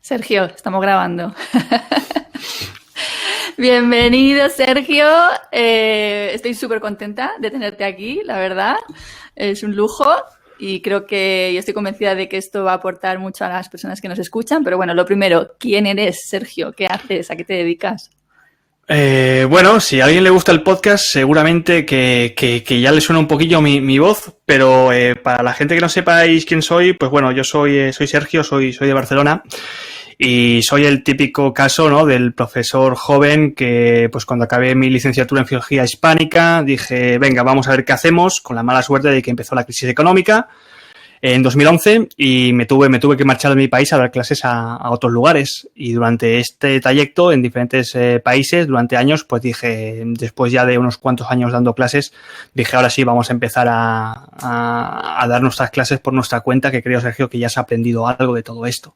Sergio, estamos grabando. Bienvenido, Sergio. Estoy súper contenta de tenerte aquí, la verdad. Es un lujo y creo que yo estoy convencida de que esto va a aportar mucho a las personas que nos escuchan. Pero bueno, lo primero, ¿quién eres, Sergio? ¿Qué haces? ¿A qué te dedicas? Bueno, si a alguien le gusta el podcast, seguramente que ya le suena un poquillo mi voz, pero para la gente que no sepáis quién soy, pues bueno, yo soy Sergio, soy de Barcelona y soy el típico caso, ¿no?, del profesor joven que, pues cuando acabé mi licenciatura en Filología Hispánica, dije, venga, vamos a ver qué hacemos, con la mala suerte de que empezó la crisis económica en 2011 y me tuve que marchar de mi país a dar clases a otros lugares, y durante este trayecto en diferentes países durante años, pues dije, después ya de unos cuantos años dando clases, dije, ahora sí vamos a empezar a dar nuestras clases por nuestra cuenta, que creo, Sergio, que ya has aprendido algo de todo esto.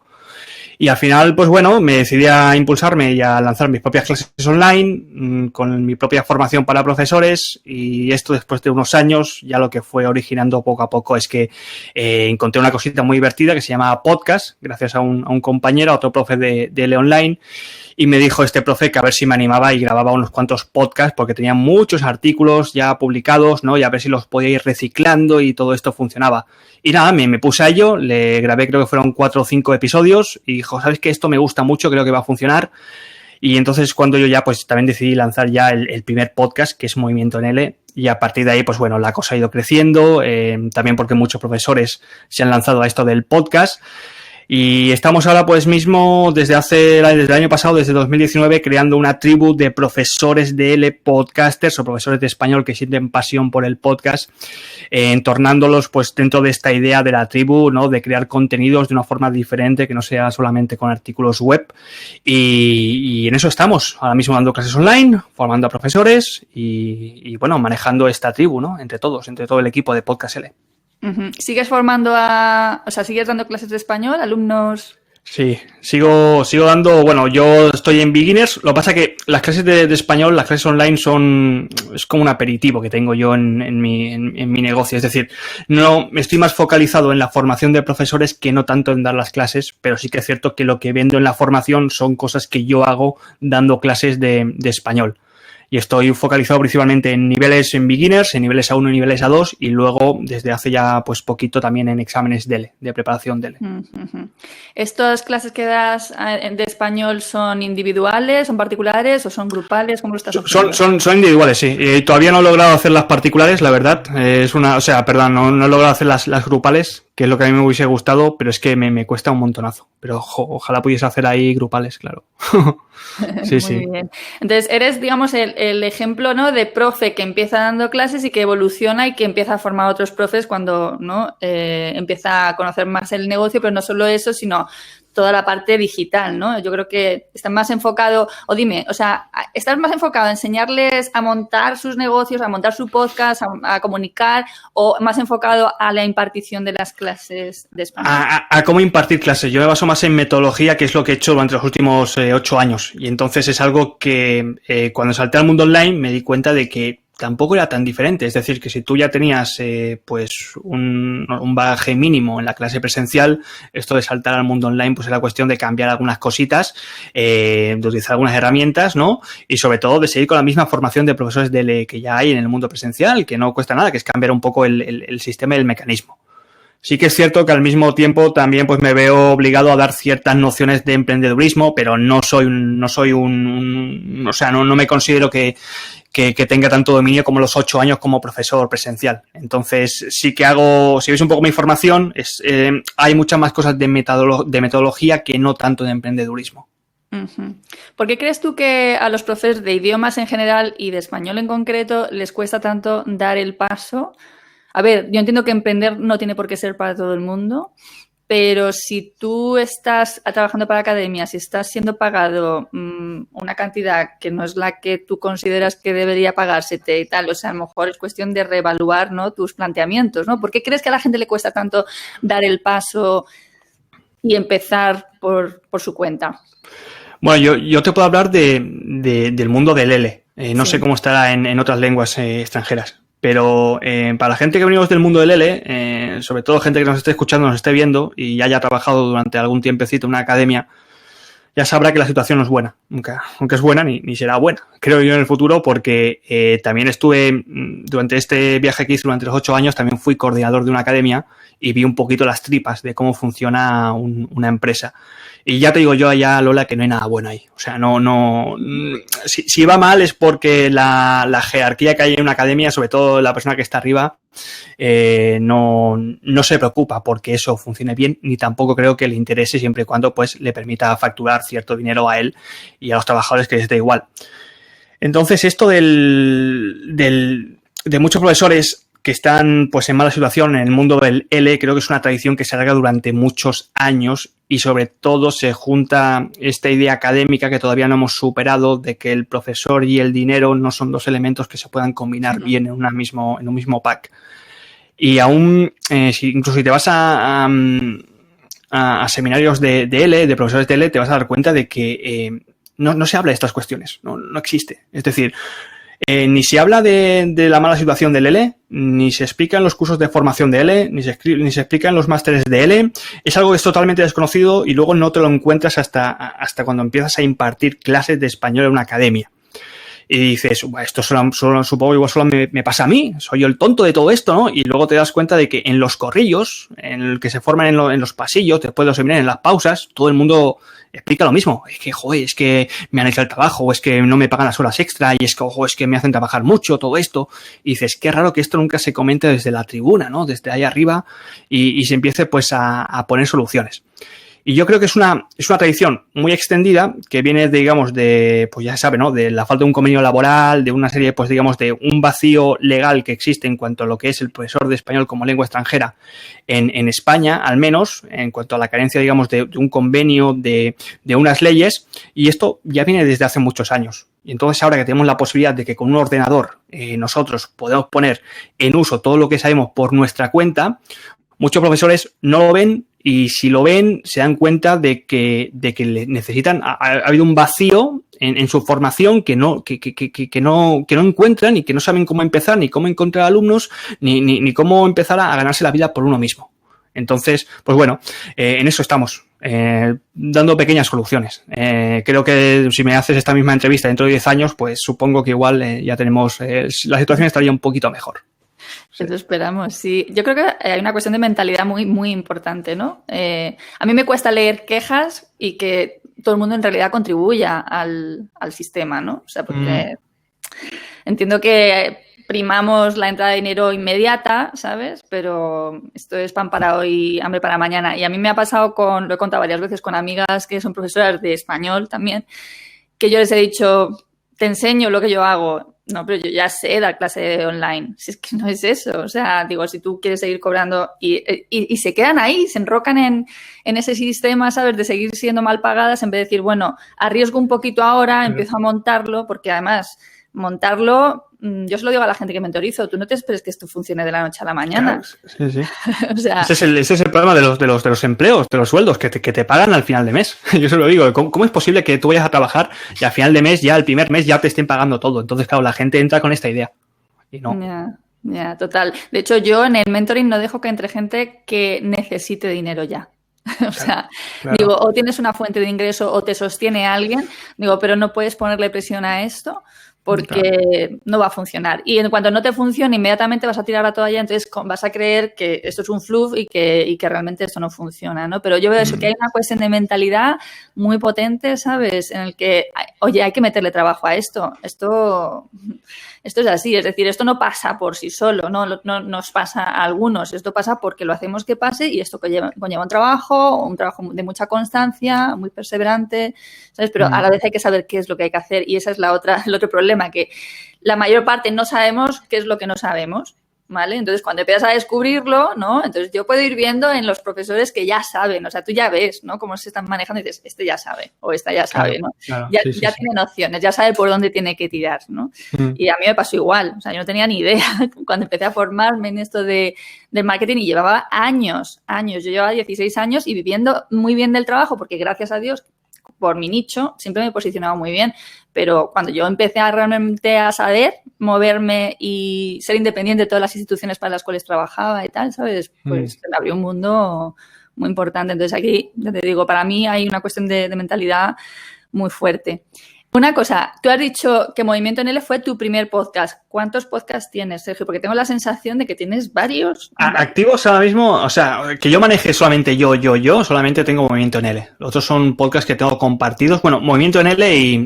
Y al final, pues bueno, me decidí a impulsarme y a lanzar mis propias clases online con mi propia formación para profesores, y esto después de unos años ya lo que fue originando poco a poco es que encontré una cosita muy divertida que se llama podcast, gracias a un compañero, a otro profe de L Online, y me dijo este profe que a ver si me animaba y grababa unos cuantos podcasts porque tenía muchos artículos ya publicados, ¿no? Y a ver si los podía ir reciclando y todo esto funcionaba. Y nada, me puse a ello, le grabé, creo que fueron 4 o 5 episodios y dijo, ¿sabes qué? Esto me gusta mucho, creo que va a funcionar. Y entonces cuando yo ya pues también decidí lanzar ya el primer podcast, que es Movimiento en L, y a partir de ahí pues bueno, la cosa ha ido creciendo, también porque muchos profesores se han lanzado a esto del podcast. Y estamos ahora pues mismo desde el año pasado, desde 2019, creando una tribu de profesores de L podcasters o profesores de español que sienten pasión por el podcast, entornándolos pues dentro de esta idea de la tribu, ¿no?, de crear contenidos de una forma diferente, que no sea solamente con artículos web, y en eso estamos ahora mismo dando clases online, formando a profesores y bueno, manejando esta tribu, ¿no?, entre todo el equipo de Podcast L. ¿Sigues sigues dando clases de español, alumnos? Sí, sigo dando, bueno, yo estoy en beginners, lo que pasa que las clases de español, las clases online es como un aperitivo que tengo yo en mi negocio, es decir, no estoy más focalizado en la formación de profesores que no tanto en dar las clases, pero sí que es cierto que lo que vendo en la formación son cosas que yo hago dando clases de español. Y estoy focalizado principalmente en niveles en beginners, en niveles A1 y niveles A2, y luego desde hace ya pues poquito también en exámenes DELE, de preparación DELE. ¿Estas clases que das de español son individuales, son particulares o son grupales? ¿Cómo lo estás ofreciendo? Son individuales, sí. Todavía no he logrado hacer las particulares, la verdad. No he logrado hacer las grupales, que es lo que a mí me hubiese gustado, pero es que me cuesta un montonazo. Pero ojalá pudiese hacer ahí grupales, claro. Sí, Muy bien. Entonces, eres, digamos, el ejemplo, ¿no?, de profe que empieza dando clases y que evoluciona y que empieza a formar a otros profes cuando, ¿no?, empieza a conocer más el negocio, pero no solo eso, sino toda la parte digital, ¿no? Yo creo que estás más enfocado, ¿estás más enfocado a enseñarles a montar sus negocios, a montar su podcast, a comunicar, o más enfocado a la impartición de las clases de español? A cómo impartir clases. Yo me baso más en metodología, que es lo que he hecho durante los últimos 8 años. Y entonces es algo que cuando salté al mundo online me di cuenta de que tampoco era tan diferente. Es decir, que si tú ya tenías pues un bagaje mínimo en la clase presencial, esto de saltar al mundo online pues era cuestión de cambiar algunas cositas, de utilizar algunas herramientas, ¿no? Y sobre todo de seguir con la misma formación de profesores que ya hay en el mundo presencial, que no cuesta nada, que es cambiar un poco el sistema y el mecanismo. Sí que es cierto que al mismo tiempo también pues me veo obligado a dar ciertas nociones de emprendedurismo, pero no me considero que tenga tanto dominio como los 8 años como profesor presencial. Entonces sí que si veis un poco mi formación, hay muchas más cosas de metodología que no tanto de emprendedurismo. ¿Por qué crees tú que a los profes de idiomas en general y de español en concreto les cuesta tanto dar el paso? A ver, yo entiendo que emprender no tiene por qué ser para todo el mundo, pero si tú estás trabajando para academias, si estás siendo pagado una cantidad que no es la que tú consideras que debería pagársete y tal, o sea, a lo mejor es cuestión de reevaluar, ¿no?, tus planteamientos, ¿no? ¿Por qué crees que a la gente le cuesta tanto dar el paso y empezar por su cuenta? Bueno, yo te puedo hablar del mundo del L. No sé cómo estará en otras lenguas extranjeras. Pero para la gente que venimos del mundo del L, sobre todo gente que nos esté escuchando, nos esté viendo y haya trabajado durante algún tiempecito en una academia, ya sabrá que la situación no es buena. Nunca es buena ni será buena, creo yo, en el futuro, porque también estuve, durante este viaje que hice durante los 8 años, también fui coordinador de una academia y vi un poquito las tripas de cómo funciona una empresa. Y ya te digo yo allá, Lola, que no hay nada bueno ahí. O sea, si va mal es porque la jerarquía que hay en una academia, sobre todo la persona que está arriba, no se preocupa porque eso funcione bien, ni tampoco creo que le interese, siempre y cuando pues le permita facturar cierto dinero a él y a los trabajadores, que les da igual. Entonces, esto de muchos profesores que están pues en mala situación en el mundo del L, creo que es una tradición que se alarga durante muchos años, y sobre todo se junta esta idea académica que todavía no hemos superado, de que el profesor y el dinero no son dos elementos que se puedan combinar bien en un mismo pack. Y aún, incluso si te vas a seminarios de L, de profesores de L, te vas a dar cuenta de que no se habla de estas cuestiones, no existe. Es decir, ni se habla de la mala situación del L, ni se explica en los cursos de formación de L, ni se explica en los másteres de L. Es algo que es totalmente desconocido y luego no te lo encuentras hasta cuando empiezas a impartir clases de español en una academia. Y dices, esto supongo igual solo me pasa a mí, soy yo el tonto de todo esto, ¿no? Y luego te das cuenta de que en los corrillos, en el que se forman en los pasillos, después de los seminarios, en las pausas, todo el mundo explica lo mismo. Es que, es que me han hecho el trabajo, o es que no me pagan las horas extra, y es que, es que me hacen trabajar mucho, todo esto. Y dices, qué raro que esto nunca se comente desde la tribuna, ¿no? Desde ahí arriba, y se empiece pues a poner soluciones. Y yo creo que es una tradición muy extendida que viene, digamos, pues ya se sabe, ¿no? De la falta de un convenio laboral, de una serie, pues digamos, de un vacío legal que existe en cuanto a lo que es el profesor de español como lengua extranjera en España, al menos, en cuanto a la carencia, digamos, de un convenio, de unas leyes, y esto ya viene desde hace muchos años. Y entonces ahora que tenemos la posibilidad de que con un ordenador nosotros podemos poner en uso todo lo que sabemos por nuestra cuenta, muchos profesores no lo ven, y si lo ven se dan cuenta de que necesitan, ha habido un vacío en su formación que no encuentran, y que no saben cómo empezar, ni cómo encontrar alumnos, ni cómo empezar a ganarse la vida por uno mismo. Entonces, pues bueno, en eso estamos, dando pequeñas soluciones. Creo que si me haces esta misma entrevista dentro de 10 años, pues supongo que igual ya tenemos, la situación estaría un poquito mejor. Sí. Eso esperamos, sí. Yo creo que hay una cuestión de mentalidad muy, muy importante, ¿no? A mí me cuesta leer quejas y que todo el mundo en realidad contribuya al sistema, ¿no? O sea, porque entiendo que primamos la entrada de dinero inmediata, ¿sabes? Pero esto es pan para hoy, hambre para mañana. Y a mí me ha pasado lo he contado varias veces con amigas que son profesoras de español también, que yo les he dicho, te enseño lo que yo hago. No, pero yo ya sé dar clase online. Si es que no es eso. O sea, digo, si tú quieres seguir cobrando y se quedan ahí, se enrocan en ese sistema, ¿sabes? De seguir siendo mal pagadas en vez de decir, bueno, arriesgo un poquito ahora, empiezo a montarlo, porque además montarlo, yo se lo digo a la gente que mentorizo, tú no te esperes que esto funcione de la noche a la mañana. Claro, sí. O sea, ese es el problema de los empleos, de los sueldos, que te pagan al final de mes. Yo se lo digo, ¿cómo es posible que tú vayas a trabajar y al final de mes, ya el primer mes, ya te estén pagando todo? Entonces, claro, la gente entra con esta idea. Y no. Ya, total. De hecho, yo en el mentoring no dejo que entre gente que necesite dinero ya. O sea, claro. Digo, o tienes una fuente de ingreso o te sostiene alguien, digo, pero no puedes ponerle presión a esto porque no va a funcionar. Y en cuanto no te funcione, inmediatamente vas a tirar la toalla, entonces vas a creer que esto es un fluff y que realmente esto no funciona, ¿no? Pero yo veo eso, que hay una cuestión de mentalidad muy potente, ¿sabes? En el que, oye, hay que meterle trabajo a esto. Esto es así, es decir, esto no pasa por sí solo, no nos pasa a algunos, esto pasa porque lo hacemos que pase y esto conlleva un trabajo de mucha constancia, muy perseverante, ¿sabes? Pero a la vez hay que saber qué es lo que hay que hacer y esa es el otro problema, que la mayor parte no sabemos qué es lo que no sabemos, ¿vale? Entonces, cuando empiezas a descubrirlo, ¿no? Entonces, yo puedo ir viendo en los profesores que ya saben, o sea, tú ya ves, ¿no? Cómo se están manejando y dices, este ya sabe, o esta ya sabe, ¿no? Claro, ya tiene nociones, ya sabe por dónde tiene que tirar, ¿no? Y a mí me pasó igual, o sea, yo no tenía ni idea cuando empecé a formarme en esto del marketing y llevaba años, yo llevaba 16 años y viviendo muy bien del trabajo, porque gracias a Dios, por mi nicho, siempre me he posicionado muy bien, pero cuando yo empecé realmente a saber moverme y ser independiente de todas las instituciones para las cuales trabajaba y tal, ¿sabes? Pues se me abrió un mundo muy importante. Entonces aquí, ya te digo, para mí hay una cuestión de mentalidad muy fuerte. Una cosa, tú has dicho que Movimiento NL fue tu primer podcast. ¿Cuántos podcasts tienes, Sergio? Porque tengo la sensación de que tienes varios. Activos ahora mismo, o sea, que yo maneje solamente solamente tengo Movimiento NL. Los otros son podcasts que tengo compartidos. Bueno, Movimiento NL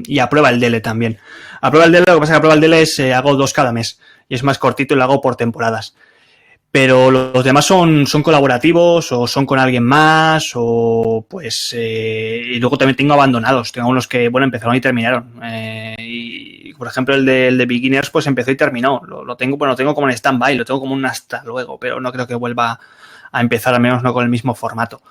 y A Prueba el DL también. A Prueba el DL, lo que pasa es que A Prueba el DL es, hago 2 cada mes. Y es más cortito y lo hago por temporadas. Pero los demás son colaborativos o son con alguien más o pues y luego también tengo abandonados, tengo unos que bueno empezaron y terminaron y por ejemplo el de Beginners pues empezó y terminó, lo tengo como en stand-by, lo tengo como un hasta luego, pero no creo que vuelva a empezar, al menos no con el mismo formato.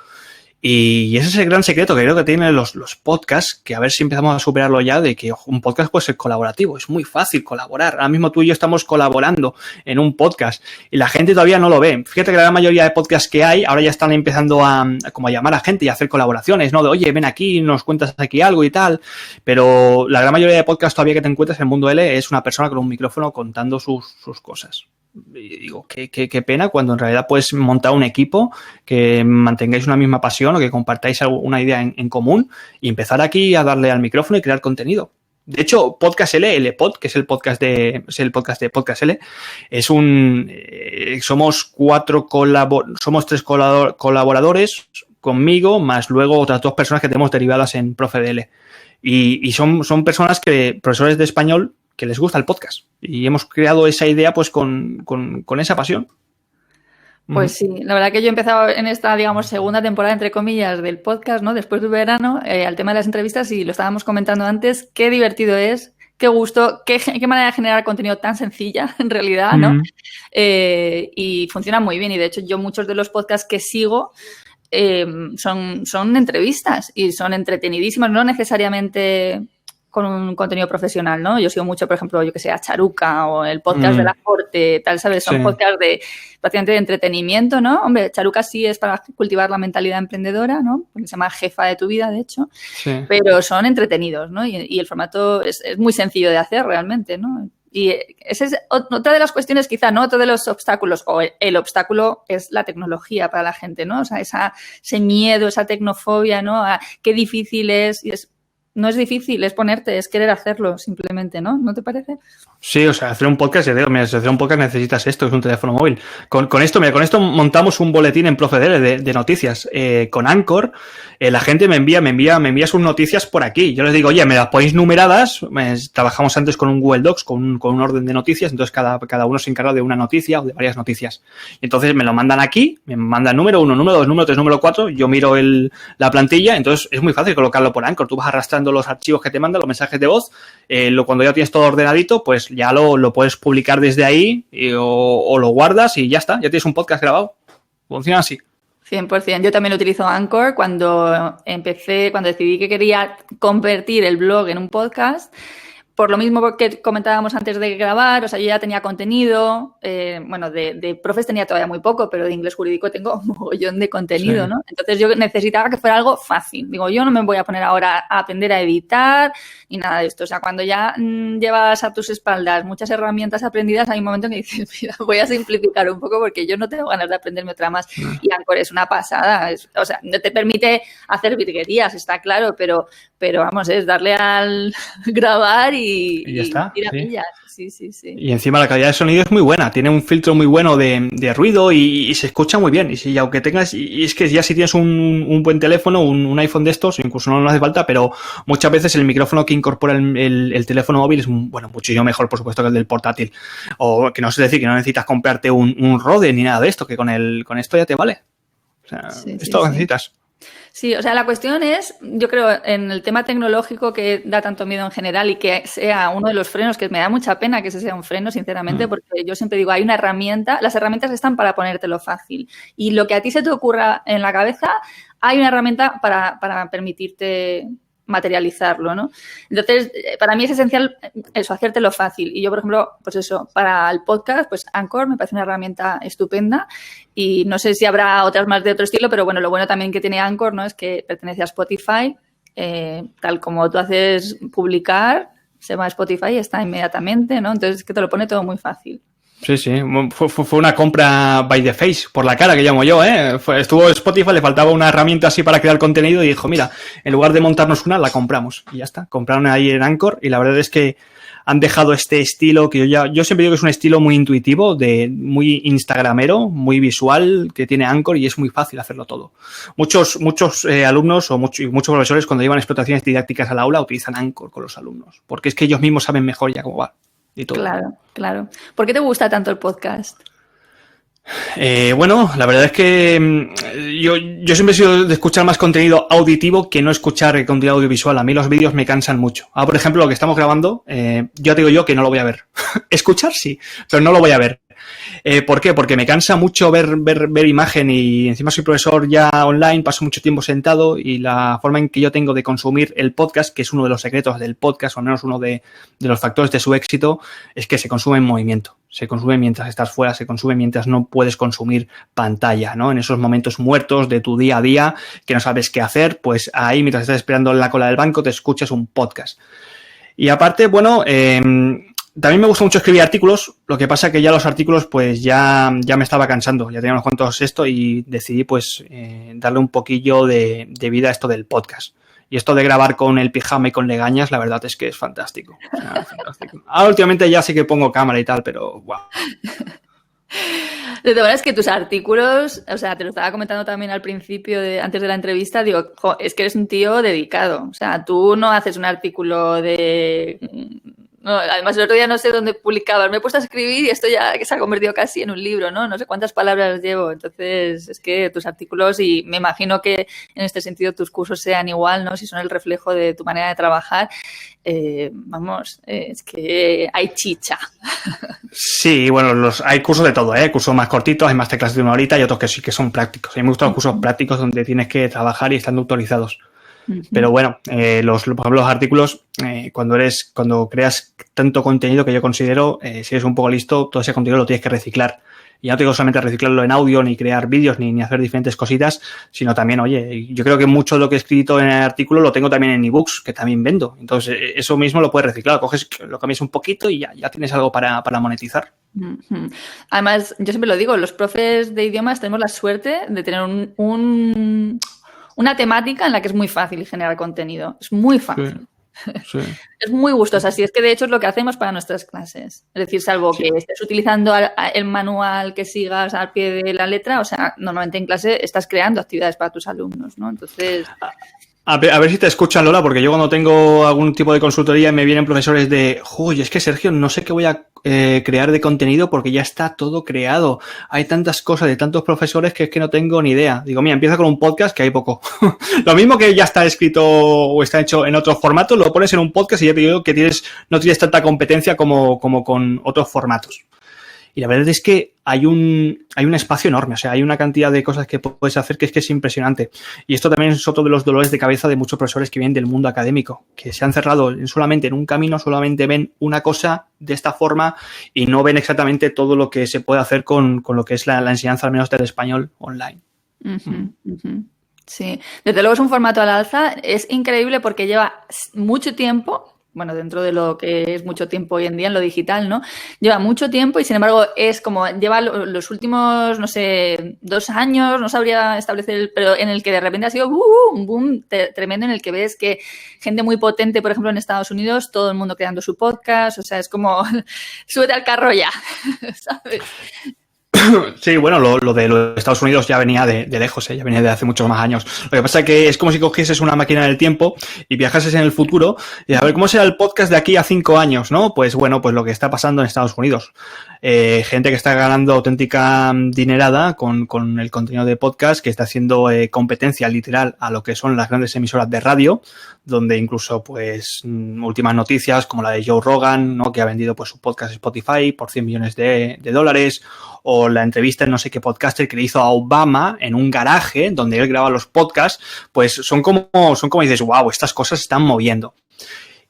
Y ese es el gran secreto que creo que tienen los podcasts, que a ver si empezamos a superarlo ya, de que un podcast puede ser colaborativo, es muy fácil colaborar. Ahora mismo tú y yo estamos colaborando en un podcast y la gente todavía no lo ve. Fíjate que la gran mayoría de podcasts que hay ahora ya están empezando a llamar a gente y a hacer colaboraciones, ¿no? De, oye, ven aquí, nos cuentas aquí algo y tal. Pero la gran mayoría de podcasts todavía que te encuentras en el mundo L es una persona con un micrófono contando sus cosas. Y digo, qué pena cuando en realidad puedes montar un equipo, que mantengáis una misma pasión o que compartáis una idea en común y empezar aquí a darle al micrófono y crear contenido. De hecho, Podcast L, LPod, que es el podcast de Podcast L, es somos 3 colaboradores conmigo, más luego otras 2 personas que tenemos derivadas en Profe DL. Y son personas profesores de español, que les gusta el podcast. Y hemos creado esa idea pues con esa pasión. Pues sí, la verdad que yo he empezado en esta, digamos, segunda temporada, entre comillas, del podcast, ¿no? Después del verano, al tema de las entrevistas, y lo estábamos comentando antes, qué divertido es, qué gusto, qué manera de generar contenido tan sencilla, en realidad, ¿no? Y funciona muy bien. Y de hecho, yo muchos de los podcasts que sigo son entrevistas y son entretenidísimas, no necesariamente con un contenido profesional, ¿no? Yo sigo mucho, por ejemplo, yo que sé, a Charuca o el podcast de La Corte, tal, ¿sabes? Son podcasts prácticamente de entretenimiento, ¿no? Hombre, Charuca sí es para cultivar la mentalidad emprendedora, ¿no? Porque se llama Jefa de tu vida, de hecho. Sí. Pero son entretenidos, ¿no? Y el formato es muy sencillo de hacer realmente, ¿no? Y esa es otra de las cuestiones, quizá, ¿no? Otro de los obstáculos, o el obstáculo es la tecnología para la gente, ¿no? O sea, ese miedo, esa tecnofobia, ¿no? A qué difícil es, no es difícil, es ponerte, es querer hacerlo simplemente, ¿no? ¿No te parece? Sí, o sea, hacer un podcast, hacer un podcast necesitas esto, es un teléfono móvil. Con esto montamos un boletín en Profe DL de noticias. Con Anchor, la gente me envía sus noticias por aquí. Yo les digo, oye, me las ponéis numeradas. Trabajamos antes con un Google Docs, con un orden de noticias, entonces cada uno se encarga de una noticia o de varias noticias. Y entonces me lo mandan aquí, me mandan número 1, número 2, número 3, número 4, yo miro la plantilla, entonces es muy fácil colocarlo por Anchor. Tú vas arrastrando los archivos que te mandan, los mensajes de voz, cuando ya tienes todo ordenadito, pues ya lo puedes publicar desde ahí o lo guardas y ya está, ya tienes un podcast grabado. Funciona así. 100%. Yo también utilizo Anchor cuando decidí que quería convertir el blog en un podcast. Por lo mismo que comentábamos antes de grabar, o sea, yo ya tenía contenido, de profes tenía todavía muy poco, pero de inglés jurídico tengo un mogollón de contenido, sí, ¿no? Entonces yo necesitaba que fuera algo fácil. Digo, yo no me voy a poner ahora a aprender a editar ni nada de esto. O sea, cuando ya llevas a tus espaldas muchas herramientas aprendidas, hay un momento en que dices, mira, voy a simplificar un poco porque yo no tengo ganas de aprenderme otra más. Y Anchor es una pasada. O sea, no te permite hacer virguerías, está claro, pero vamos, es darle al grabar y ya está. Sí. Y encima la calidad de sonido es muy buena, tiene un filtro muy bueno de ruido y se escucha muy bien. Y aunque tengas, y es que ya si tienes un buen teléfono, un iPhone de estos, incluso no hace falta, pero muchas veces el micrófono que incorpora el teléfono móvil es muchísimo mejor, por supuesto, que el del portátil. O que no es decir que no necesitas comprarte un Rode ni nada de esto, que con esto ya te vale. O sea, esto lo necesitas. Sí, o sea, la cuestión es, yo creo, en el tema tecnológico que da tanto miedo en general y que sea uno de los frenos, que me da mucha pena que ese sea un freno, sinceramente, porque yo siempre digo, hay una herramienta, las herramientas están para ponértelo fácil. Y lo que a ti se te ocurra en la cabeza, hay una herramienta para permitirte materializarlo, ¿no? Entonces, para mí es esencial eso, hacértelo fácil. Y yo, por ejemplo, pues eso, para el podcast, pues Anchor me parece una herramienta estupenda y no sé si habrá otras más de otro estilo, pero bueno, lo bueno también que tiene Anchor, ¿no? Es que pertenece a Spotify, tal como tú haces publicar, se va a Spotify y está inmediatamente, ¿no? Entonces, es que te lo pone todo muy fácil. Sí, sí. Fue una compra by the face, por la cara que llamo yo, ¿eh? Estuvo Spotify, le faltaba una herramienta así para crear contenido y dijo, mira, en lugar de montarnos una, la compramos. Y ya está. Compraron ahí en Anchor y la verdad es que han dejado este estilo que yo siempre digo que es un estilo muy intuitivo, muy instagramero, muy visual, que tiene Anchor y es muy fácil hacerlo todo. Muchos alumnos y muchos profesores cuando llevan explotaciones didácticas al aula utilizan Anchor con los alumnos, porque es que ellos mismos saben mejor ya cómo va y todo. Claro, claro. ¿Por qué te gusta tanto el podcast? Bueno, la verdad es que yo siempre he sido de escuchar más contenido auditivo que no escuchar contenido audiovisual. A mí los vídeos me cansan mucho. Ahora, por ejemplo, lo que estamos grabando, yo te digo yo que no lo voy a ver. Escuchar sí, pero no lo voy a ver. ¿Por qué? Porque me cansa mucho ver imagen y encima soy profesor ya online, paso mucho tiempo sentado y la forma en que yo tengo de consumir el podcast, que es uno de los secretos del podcast, o al menos uno de los factores de su éxito, es que se consume en movimiento. Se consume mientras estás fuera, se consume mientras no puedes consumir pantalla, ¿no? En esos momentos muertos de tu día a día que no sabes qué hacer, pues ahí mientras estás esperando en la cola del banco te escuchas un podcast. Y aparte, bueno, también me gusta mucho escribir artículos, lo que pasa que ya los artículos pues ya me estaba cansando, ya tenía unos cuantos y decidí pues darle un poquillo de vida a esto del podcast. Y esto de grabar con el pijama y con legañas, la verdad es que es fantástico. O sea, fantástico. Ahora últimamente ya sí que pongo cámara y tal, pero wow. De todas maneras que tus artículos, o sea, te lo estaba comentando también al principio, antes de la entrevista, digo, es que eres un tío dedicado. O sea, tú no haces un artículo de... No, además, el otro día no sé dónde publicabas. Me he puesto a escribir y esto ya se ha convertido casi en un libro, ¿no? No sé cuántas palabras llevo. Entonces, es que tus artículos, y me imagino que en este sentido tus cursos sean igual, ¿no? Si son el reflejo de tu manera de trabajar. Vamos, es que hay chicha. Sí, bueno, hay cursos de todo, ¿eh? Cursos más cortitos, hay más clases de 1 horita y otros que sí que son prácticos. A mí me gustan los cursos prácticos donde tienes que trabajar y están autorizados. Pero bueno, por ejemplo, los artículos, cuando creas tanto contenido que yo considero, si eres un poco listo, todo ese contenido lo tienes que reciclar. Y no te digo solamente reciclarlo en audio, ni crear vídeos, ni hacer diferentes cositas, sino también, oye, yo creo que mucho de lo que he escrito en el artículo lo tengo también en ebooks, que también vendo. Entonces, eso mismo lo puedes reciclar, coges, lo cambias un poquito y ya tienes algo para monetizar. Además, yo siempre lo digo, los profes de idiomas tenemos la suerte de tener una temática en la que es muy fácil generar contenido. Es muy fácil. Sí. Es muy gustosa. Así es que, de hecho, es lo que hacemos para nuestras clases. Es decir, salvo que estés utilizando el manual que sigas al pie de la letra, o sea, normalmente en clase estás creando actividades para tus alumnos, ¿no? Entonces... A ver si te escuchan, Lola, porque yo cuando tengo algún tipo de consultoría me vienen profesores de, uy, es que Sergio, no sé qué voy a crear de contenido porque ya está todo creado. Hay tantas cosas de tantos profesores que es que no tengo ni idea. Digo, mira, empieza con un podcast que hay poco. Lo mismo que ya está escrito o está hecho en otros formatos, lo pones en un podcast y ya te digo que no tienes tanta competencia como con otros formatos. Y la verdad es que hay un espacio enorme, o sea, hay una cantidad de cosas que puedes hacer que es impresionante. Y esto también es otro de los dolores de cabeza de muchos profesores que vienen del mundo académico, que se han cerrado solamente en un camino, solamente ven una cosa de esta forma y no ven exactamente todo lo que se puede hacer con lo que es la enseñanza, al menos del español online. Sí, desde luego es un formato al alza, es increíble porque lleva mucho tiempo. Bueno, dentro de lo que es mucho tiempo hoy en día en lo digital, ¿no? Lleva mucho tiempo y, sin embargo, es como lleva los últimos, no sé, 2 años, no sabría establecer, pero en el que de repente ha sido un boom tremendo en el que ves que gente muy potente, por ejemplo, en Estados Unidos, todo el mundo creando su podcast, o sea, es como, súbete al carro ya, ¿sabes? Sí, bueno, lo de los Estados Unidos ya venía de lejos, ya venía de hace muchos más años. Lo que pasa es que es como si cogieses una máquina del tiempo y viajases en el futuro y a ver cómo será el podcast de aquí a 5 años, ¿no? Pues bueno, pues lo que está pasando en Estados Unidos. Gente que está ganando auténtica dinerada con el contenido de podcast, que está haciendo competencia literal a lo que son las grandes emisoras de radio, donde incluso pues últimas noticias como la de Joe Rogan, ¿no? Que ha vendido pues su podcast Spotify por $100 millones de dólares, o la entrevista en no sé qué podcaster que le hizo a Obama en un garaje donde él graba los podcasts, pues son como dices, wow, estas cosas se están moviendo.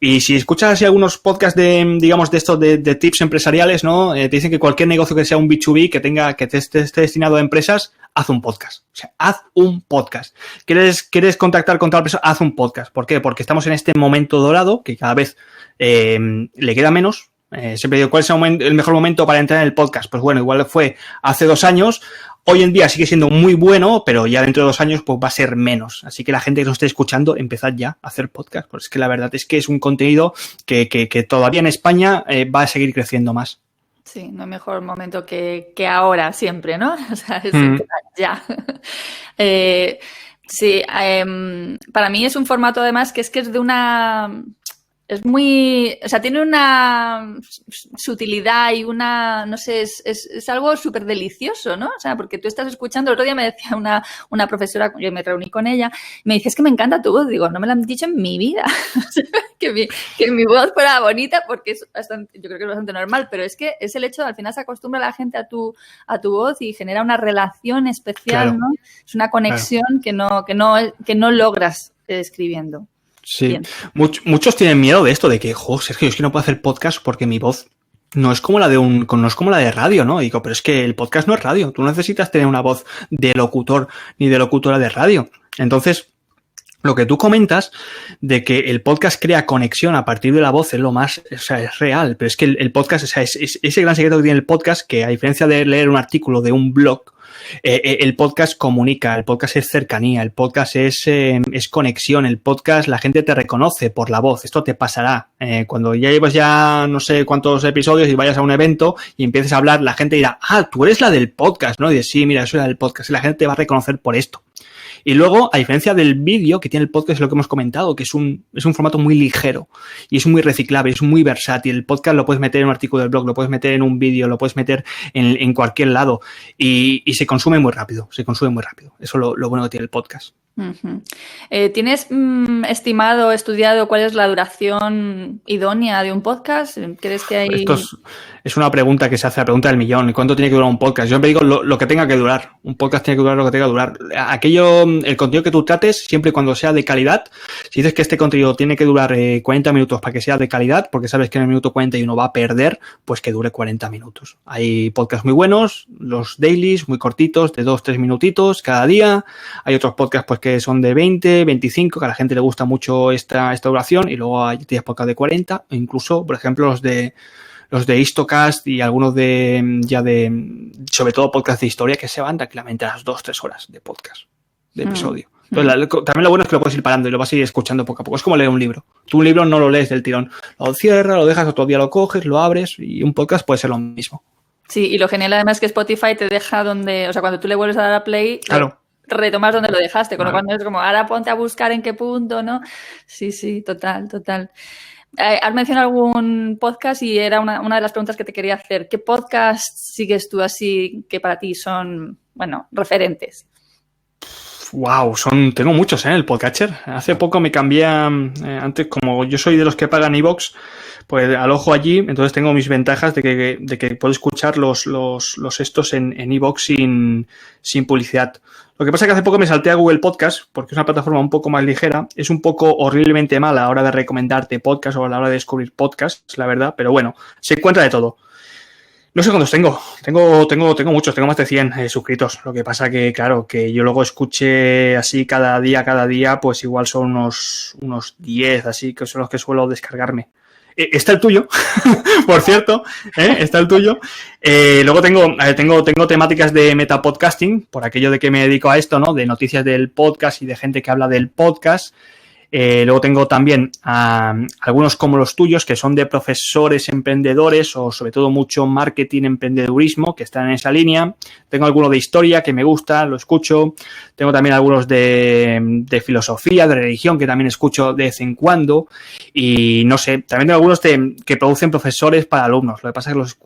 Y si escuchas así algunos podcasts de estos de tips empresariales, ¿no? Te dicen que cualquier negocio que sea un B2B, que esté destinado a empresas, haz un podcast. O sea, haz un podcast. ¿Quieres contactar con tal persona? Haz un podcast. ¿Por qué? Porque estamos en este momento dorado que cada vez le queda menos, Siempre digo, ¿cuál es el mejor momento para entrar en el podcast? Pues bueno, igual fue hace 2 años. Hoy en día sigue siendo muy bueno, pero ya dentro de 2 años pues va a ser menos. Así que la gente que nos esté escuchando, empezad ya a hacer podcast. Porque es que la verdad es que es un contenido que todavía en España va a seguir creciendo más. Sí, no hay mejor momento que ahora, siempre, ¿no? O sea, es ya. Sí, para mí es un formato además que es de una... Es muy... O sea, tiene una sutilidad y una... No sé, es algo súper delicioso, ¿no? O sea, porque tú estás escuchando... El otro día me decía una profesora, yo me reuní con ella, me dice, es que me encanta tu voz. Digo, no me lo han dicho en mi vida. que mi voz fuera bonita, porque es bastante, yo creo que es bastante normal, pero es que es el hecho de, al final se acostumbra la gente a tu voz y genera una relación especial, claro, ¿no? Es una conexión, claro, que no logras escribiendo. Sí, muchos tienen miedo de esto, de que, Sergio, es que no puedo hacer podcast porque mi voz no es como la de radio, ¿no? Y digo, pero es que el podcast no es radio, tú no necesitas tener una voz de locutor ni de locutora de radio. Entonces, lo que tú comentas de que el podcast crea conexión a partir de la voz es lo más, o sea, es real, pero es que el podcast, o sea, es ese gran secreto que tiene el podcast, que a diferencia de leer un artículo de un blog, el podcast comunica, el podcast es cercanía, el podcast es conexión, el podcast la gente te reconoce por la voz. Esto te pasará cuando ya llevas ya no sé cuántos episodios y vayas a un evento y empieces a hablar, la gente dirá, tú eres la del podcast, ¿no? Y dices, sí, mira, yo soy la del podcast, y la gente te va a reconocer por esto. Y luego, a diferencia del vídeo que tiene el podcast, es lo que hemos comentado, que es un formato muy ligero y es muy reciclable, es muy versátil. El podcast lo puedes meter en un artículo del blog, lo puedes meter en un vídeo, lo puedes meter en cualquier lado y se consume muy rápido, Eso es lo bueno que tiene el podcast. Uh-huh. ¿Tienes estimado, estudiado cuál es la duración idónea de un podcast? ¿Crees que hay...? Esto es una pregunta que se hace, la pregunta del millón. ¿Cuánto tiene que durar un podcast? Yo siempre digo lo que tenga que durar. Un podcast tiene que durar lo que tenga que durar. El contenido que tú trates, siempre y cuando sea de calidad, si dices que este contenido tiene que durar 40 minutos para que sea de calidad, porque sabes que en el minuto 41 va a perder, pues que dure 40 minutos. Hay podcasts muy buenos, los dailies, muy cortitos, de 2-3 minutitos cada día. Hay otros podcasts pues que son de 20, 25, que a la gente le gusta mucho esta duración, y luego hay 10 podcasts de 40, e incluso, por ejemplo, los de Histocast y algunos sobre todo podcasts de historia, que se van tranquilamente a las 2-3 horas de podcast, de episodio. Entonces, también lo bueno es que lo puedes ir parando y lo vas a ir escuchando poco a poco. Es como leer un libro. Tú un libro no lo lees del tirón. Lo cierras, lo dejas, otro día lo coges, lo abres, y un podcast puede ser lo mismo. Sí, y lo genial además es que Spotify te deja donde... O sea, cuando tú le vuelves a dar a play... Claro. Retomas donde lo dejaste, con lo cual es como, ahora ponte a buscar en qué punto, ¿no? Sí, total. Has mencionado algún podcast y era una de las preguntas que te quería hacer. ¿Qué podcast sigues tú así que para ti son, referentes? Wow, tengo muchos en el podcatcher. Hace poco me cambié antes, como yo soy de los que pagan iVoox, pues alojo allí, entonces tengo mis ventajas de que puedo escuchar los estos en iVoox sin publicidad. Lo que pasa es que hace poco me salté a Google Podcast, porque es una plataforma un poco más ligera. Es un poco horriblemente mala a la hora de recomendarte podcast o a la hora de descubrir podcasts, la verdad, pero bueno, se encuentra de todo. No sé cuántos tengo. Tengo muchos, tengo más de 100 suscritos. Lo que pasa que, claro, que yo luego escuche así cada día, pues igual son unos 10, así que son los que suelo descargarme. Está el tuyo, por cierto, está el tuyo. Luego tengo temáticas de metapodcasting, por aquello de que me dedico a esto, ¿no? De noticias del podcast y de gente que habla del podcast. Luego tengo también algunos como los tuyos, que son de profesores emprendedores o sobre todo mucho marketing, emprendedurismo, que están en esa línea. Tengo alguno de historia que me gusta, lo escucho. Tengo también algunos de filosofía, de religión, que también escucho de vez en cuando. Y no sé, también tengo algunos que producen profesores para alumnos. Lo que pasa es que los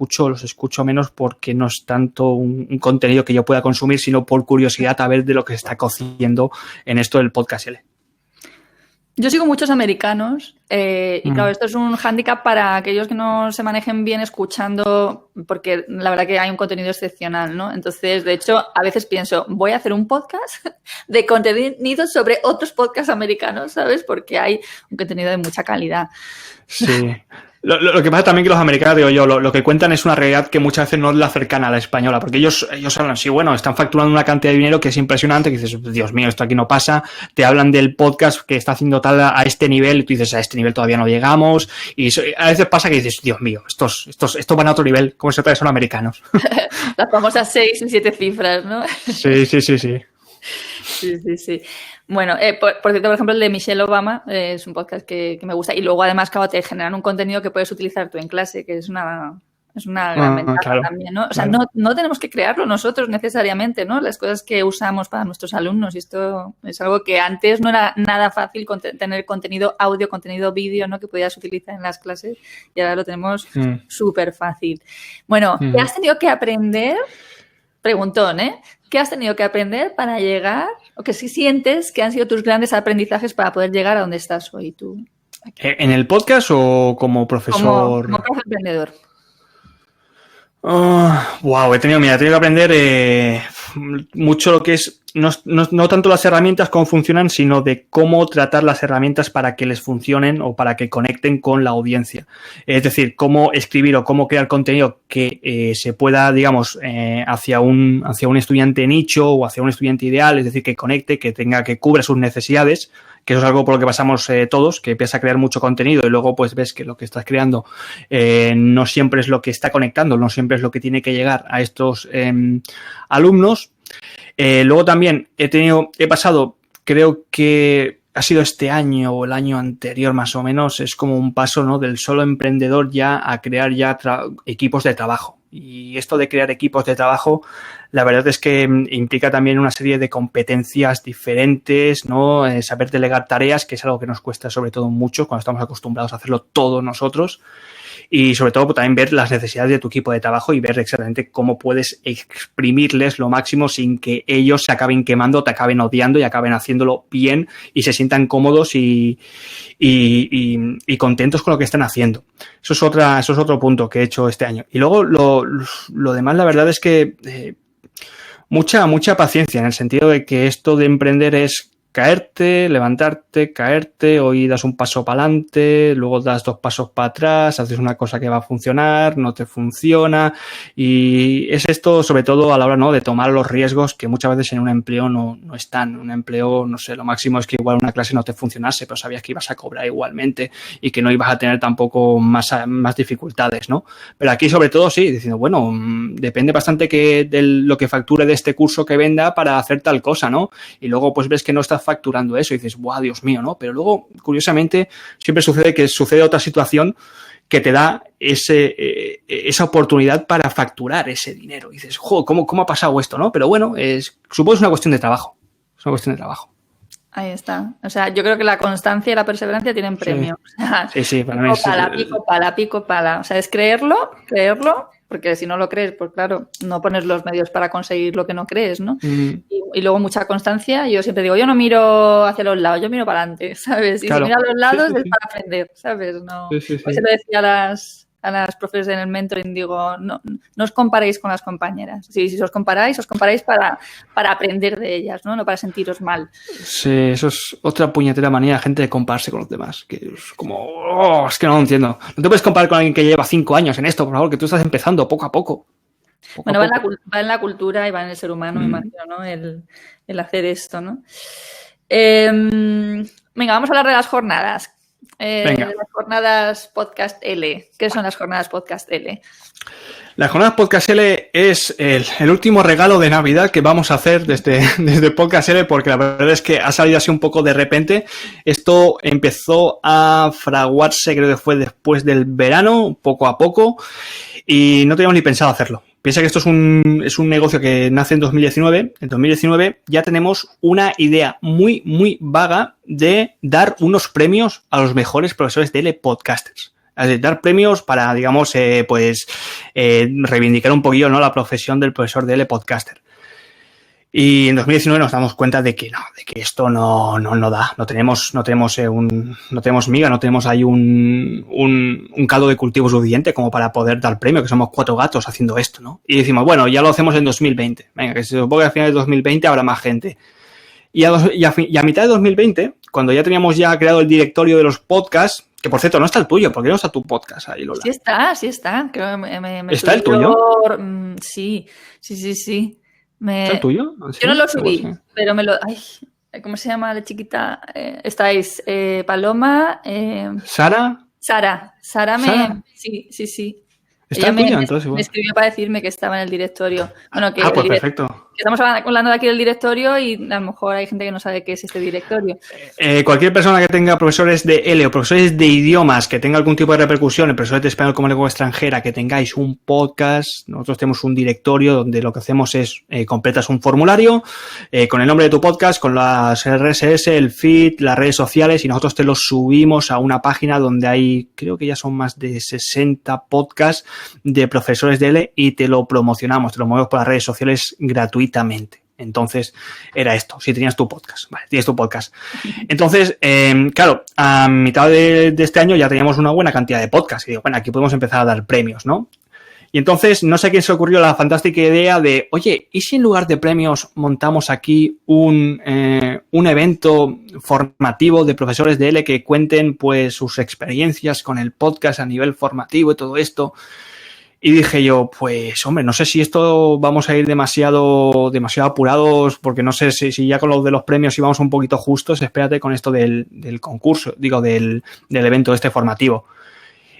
escucho menos porque no es tanto un contenido que yo pueda consumir, sino por curiosidad a ver de lo que se está cociendo en esto del podcast L. Yo sigo muchos americanos y claro, esto es un hándicap para aquellos que no se manejen bien escuchando, porque la verdad que hay un contenido excepcional, ¿no? Entonces, de hecho, a veces pienso, voy a hacer un podcast de contenido sobre otros podcasts americanos, ¿sabes? Porque hay un contenido de mucha calidad. Sí. Lo que pasa también que los americanos, digo yo, lo que cuentan es una realidad que muchas veces no es la cercana a la española, porque ellos hablan, sí, bueno, están facturando una cantidad de dinero que es impresionante, que dices, Dios mío, esto aquí no pasa, te hablan del podcast que está haciendo tal a este nivel, y tú dices, a este nivel todavía no llegamos, y a veces pasa que dices, Dios mío, estos van a otro nivel, ¿cómo se trata? Son americanos. Las famosas 6 y 7 cifras, ¿no? Sí. Sí. Bueno, por cierto, por ejemplo, el de Michelle Obama es un podcast que me gusta. Y luego, además, claro, te generan un contenido que puedes utilizar tú en clase, que es una gran ventaja también, ¿no? O sea, no tenemos que crearlo nosotros necesariamente, ¿no? Las cosas que usamos para nuestros alumnos. Y esto es algo que antes no era nada fácil tener contenido audio, contenido vídeo, ¿no? Que podías utilizar en las clases. Y ahora lo tenemos súper fácil. Bueno, ¿qué has tenido que aprender? Preguntón, ¿eh? ¿Qué has tenido que aprender para llegar, o que si sientes que han sido tus grandes aprendizajes para poder llegar a donde estás hoy tú? Aquí. ¿En el podcast o como profesor? Como profe emprendedor. He tenido que aprender mucho lo que es, no tanto las herramientas, cómo funcionan, sino de cómo tratar las herramientas para que les funcionen o para que conecten con la audiencia. Es decir, cómo escribir o cómo crear contenido que se pueda, digamos, hacia un estudiante nicho o hacia un estudiante ideal, es decir, que conecte, que cubra sus necesidades, que eso es algo por lo que pasamos todos, que empiezas a crear mucho contenido y luego pues ves que lo que estás creando no siempre es lo que está conectando, no siempre es lo que tiene que llegar a estos alumnos. Luego también he pasado, creo que ha sido este año o el año anterior más o menos, es como un paso, ¿no?, del solo emprendedor ya a crear ya equipos de trabajo. Y esto de crear equipos de trabajo, la verdad es que implica también una serie de competencias diferentes, ¿no? Saber delegar tareas, que es algo que nos cuesta sobre todo mucho cuando estamos acostumbrados a hacerlo todos nosotros. Y sobre todo también ver las necesidades de tu equipo de trabajo y ver exactamente cómo puedes exprimirles lo máximo sin que ellos se acaben quemando, te acaben odiando y acaben haciéndolo bien y se sientan cómodos y contentos con lo que están haciendo. Eso es otro punto que he hecho este año. Y luego lo demás, la verdad es que mucha paciencia, en el sentido de que esto de emprender es caerte, levantarte, caerte, hoy das un paso para adelante, luego das 2 pasos para atrás, haces una cosa que va a funcionar, no te funciona, y es esto sobre todo a la hora, ¿no?, de tomar los riesgos que muchas veces en un empleo no están. Un empleo, no sé, lo máximo es que igual una clase no te funcionase, pero sabías que ibas a cobrar igualmente y que no ibas a tener tampoco más dificultades, ¿no? Pero aquí sobre todo sí, diciendo, bueno, depende bastante de lo que facture de este curso que venda para hacer tal cosa, ¿no? Y luego pues ves que no estás facturando eso y dices, ¡buah, Dios mío!, ¿no? Pero luego, curiosamente, siempre sucede otra situación que te da esa oportunidad para facturar ese dinero. Y dices, ¡jo!, ¿cómo ha pasado esto?, ¿no? Pero bueno, supongo que es una cuestión de trabajo. Es una cuestión de trabajo. Ahí está. O sea, yo creo que la constancia y la perseverancia tienen premio. Sí, sí, para mí Pico pala. O sea, es creerlo, porque si no lo crees, pues claro, no pones los medios para conseguir lo que no crees, ¿no? Y luego mucha constancia. Yo siempre digo, yo no miro hacia los lados, yo miro para adelante, ¿sabes? Y claro, si miro a los lados es para aprender, ¿sabes? No. Pues se lo decía a las profes en el mentoring, digo, no os comparéis con las compañeras. Si os comparáis para aprender de ellas, ¿no? No para sentiros mal. Sí, eso es otra puñetera manía de gente de compararse con los demás. Que es como, es que no lo entiendo. No te puedes comparar con alguien que lleva 5 años en esto, por favor, que tú estás empezando poco a poco. Bueno, va en la cultura y va en el ser humano, me imagino, ¿no? El hacer esto, ¿no? Venga, vamos a hablar de las jornadas. Las jornadas Podcast L. ¿Qué son las jornadas Podcast L? Las jornadas Podcast L es el último regalo de Navidad que vamos a hacer desde Podcast L, porque la verdad es que ha salido así un poco de repente. Esto empezó a fraguarse, creo que fue después del verano, poco a poco, y no teníamos ni pensado hacerlo. Piensa que esto es un negocio que nace en 2019. En 2019 ya tenemos una idea muy, muy vaga de dar unos premios a los mejores profesores de L-Podcasters. Es decir, dar premios para, digamos, reivindicar un poquillo, ¿no?, la profesión del profesor de L-Podcaster. Y en 2019 nos damos cuenta de que esto no da, no tenemos miga, no tenemos ahí un caldo de cultivo suficiente como para poder dar premio, que somos 4 gatos haciendo esto, ¿no? Y decimos, bueno, ya lo hacemos en 2020. Venga, que se supone que al final de 2020 habrá más gente. Y a mitad de 2020, cuando ya teníamos creado el directorio de los podcasts, Que por cierto, no está el tuyo, ¿por qué no está tu podcast ahí, Lola? Sí está. Creo que ¿Está el tuyo? Sí. ¿Está el tuyo? ¿Sí? Yo no lo subí, pero me lo... Ay, ¿cómo se llama la chiquita? Estáis Paloma... ¿Sara? Sara. Sí. ¿Está el tuyo? Entonces, me escribió para decirme que estaba en el directorio. Bueno, que pues perfecto. Que estamos hablando de aquí del directorio y a lo mejor hay gente que no sabe qué es este directorio. Cualquier persona que tenga profesores de L o profesores de idiomas, que tenga algún tipo de repercusión, en profesores de español como lengua extranjera, que tengáis un podcast, nosotros tenemos un directorio donde lo que hacemos es completas un formulario con el nombre de tu podcast, con las RSS, el feed, las redes sociales y nosotros te los subimos a una página donde hay, creo que ya son más de 60 podcasts de profesores de L y te lo promocionamos, te lo movemos por las redes sociales gratuitamente. Entonces, era esto, si tenías tu podcast. Vale, tienes tu podcast. Entonces, claro, a mitad de este año ya teníamos una buena cantidad de podcasts. Y digo, bueno, aquí podemos empezar a dar premios, ¿no? Y entonces, no sé a quién se ocurrió la fantástica idea de, oye, ¿y si en lugar de premios montamos aquí un evento formativo de profesores de L que cuenten, pues, sus experiencias con el podcast a nivel formativo y todo esto? Y dije yo, pues, hombre, no sé si esto vamos a ir demasiado apurados, porque no sé si ya con lo de los premios íbamos un poquito justos, espérate con esto del concurso, del evento este formativo.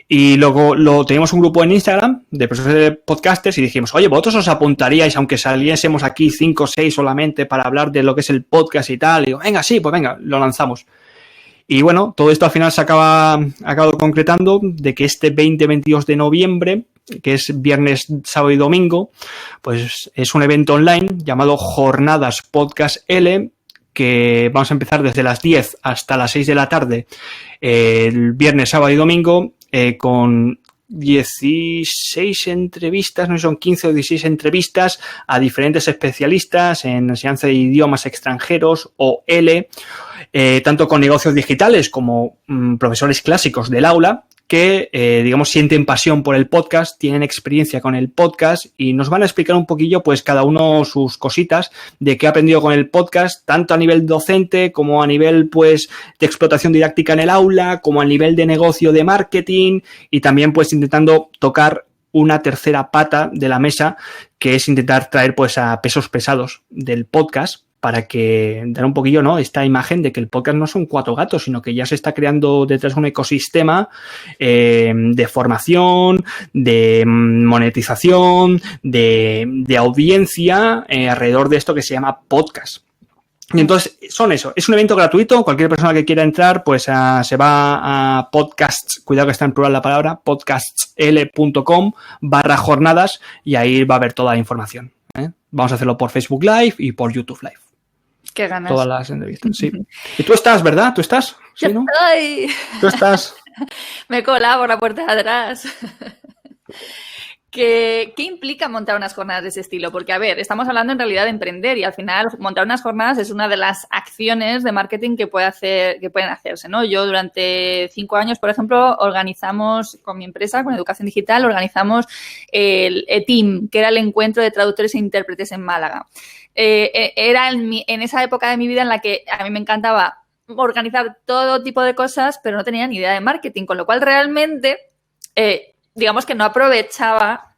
Y luego teníamos un grupo en Instagram de profesores de podcasters y dijimos, oye, vosotros os apuntaríais, aunque saliésemos aquí 5 o 6 solamente para hablar de lo que es el podcast y tal. Y digo, venga, sí, pues venga, lo lanzamos. Y bueno, todo esto al final se ha acabado concretando de que este 20-22 de noviembre, que es viernes, sábado y domingo, pues es un evento online llamado Jornadas Podcast L, que vamos a empezar desde las 10 hasta las 6 de la tarde, el viernes, sábado y domingo, con 16 entrevistas, no sé si son 15 o 16 entrevistas a diferentes especialistas en enseñanza de idiomas extranjeros o L, tanto con negocios digitales como profesores clásicos del aula que, digamos, sienten pasión por el podcast, tienen experiencia con el podcast y nos van a explicar un poquillo, pues, cada uno sus cositas de qué ha aprendido con el podcast, tanto a nivel docente como a nivel, pues, de explotación didáctica en el aula, como a nivel de negocio de marketing y también, pues, intentando tocar una tercera pata de la mesa, que es intentar traer, pues, a pesos pesados del podcast, para que dar un poquillo, ¿no?, esta imagen de que el podcast no son 4 gatos, sino que ya se está creando detrás un ecosistema de formación, de monetización, de audiencia alrededor de esto que se llama podcast. Y entonces son eso, es un evento gratuito, cualquier persona que quiera entrar pues se va a podcasts, cuidado que está en plural la palabra, podcastsl.com/jornadas y ahí va a haber toda la información. Vamos a hacerlo por Facebook Live y por YouTube Live. Qué ganas. Todas las entrevistas, sí. Y tú estás, ¿verdad? ¿Tú estás? ¿Sí, yo no? Estoy. ¿Tú estás? Me he colado por la puerta de atrás. ¿Qué implica montar unas jornadas de ese estilo? Porque, a ver, estamos hablando en realidad de emprender y al final montar unas jornadas es una de las acciones de marketing que pueden hacerse, ¿no? Yo durante 5 años, por ejemplo, organizamos con mi empresa, con Educación Digital, organizamos el ETIM, que era el Encuentro de Traductores e Intérpretes en Málaga. Era en esa época de mi vida en la que a mí me encantaba organizar todo tipo de cosas, pero no tenía ni idea de marketing, con lo cual realmente... digamos que no aprovechaba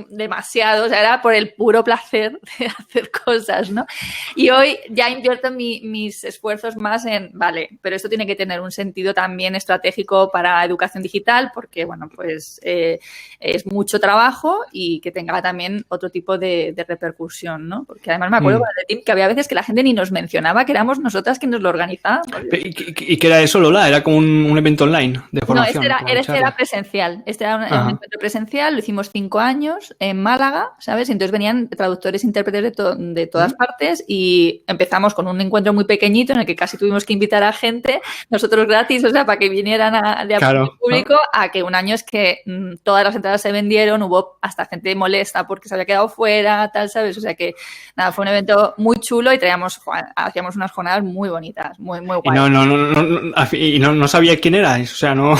demasiado, o sea, era por el puro placer de hacer cosas, ¿no? Y hoy ya invierto mis esfuerzos más en, vale, pero esto tiene que tener un sentido también estratégico para educación digital porque, bueno, pues es mucho trabajo y que tenga también otro tipo de repercusión, ¿no? Porque además me acuerdo que había veces que la gente ni nos mencionaba que éramos nosotras quienes nos lo organizábamos. ¿Y qué era eso, Lola? ¿Era como un evento online de formación? No, este era presencial. Este era un encuentro presencial, lo hicimos 5 años en Málaga, ¿sabes? Y entonces venían traductores e intérpretes de todas partes y empezamos con un encuentro muy pequeñito en el que casi tuvimos que invitar a gente, nosotros gratis, o sea, para que vinieran de público, a que un año es que todas las entradas se vendieron, hubo hasta gente molesta porque se había quedado fuera, tal, ¿sabes? O sea que, nada, fue un evento muy chulo y hacíamos unas jornadas muy bonitas, muy, muy guay. Y no sabía quién erais, o sea, no,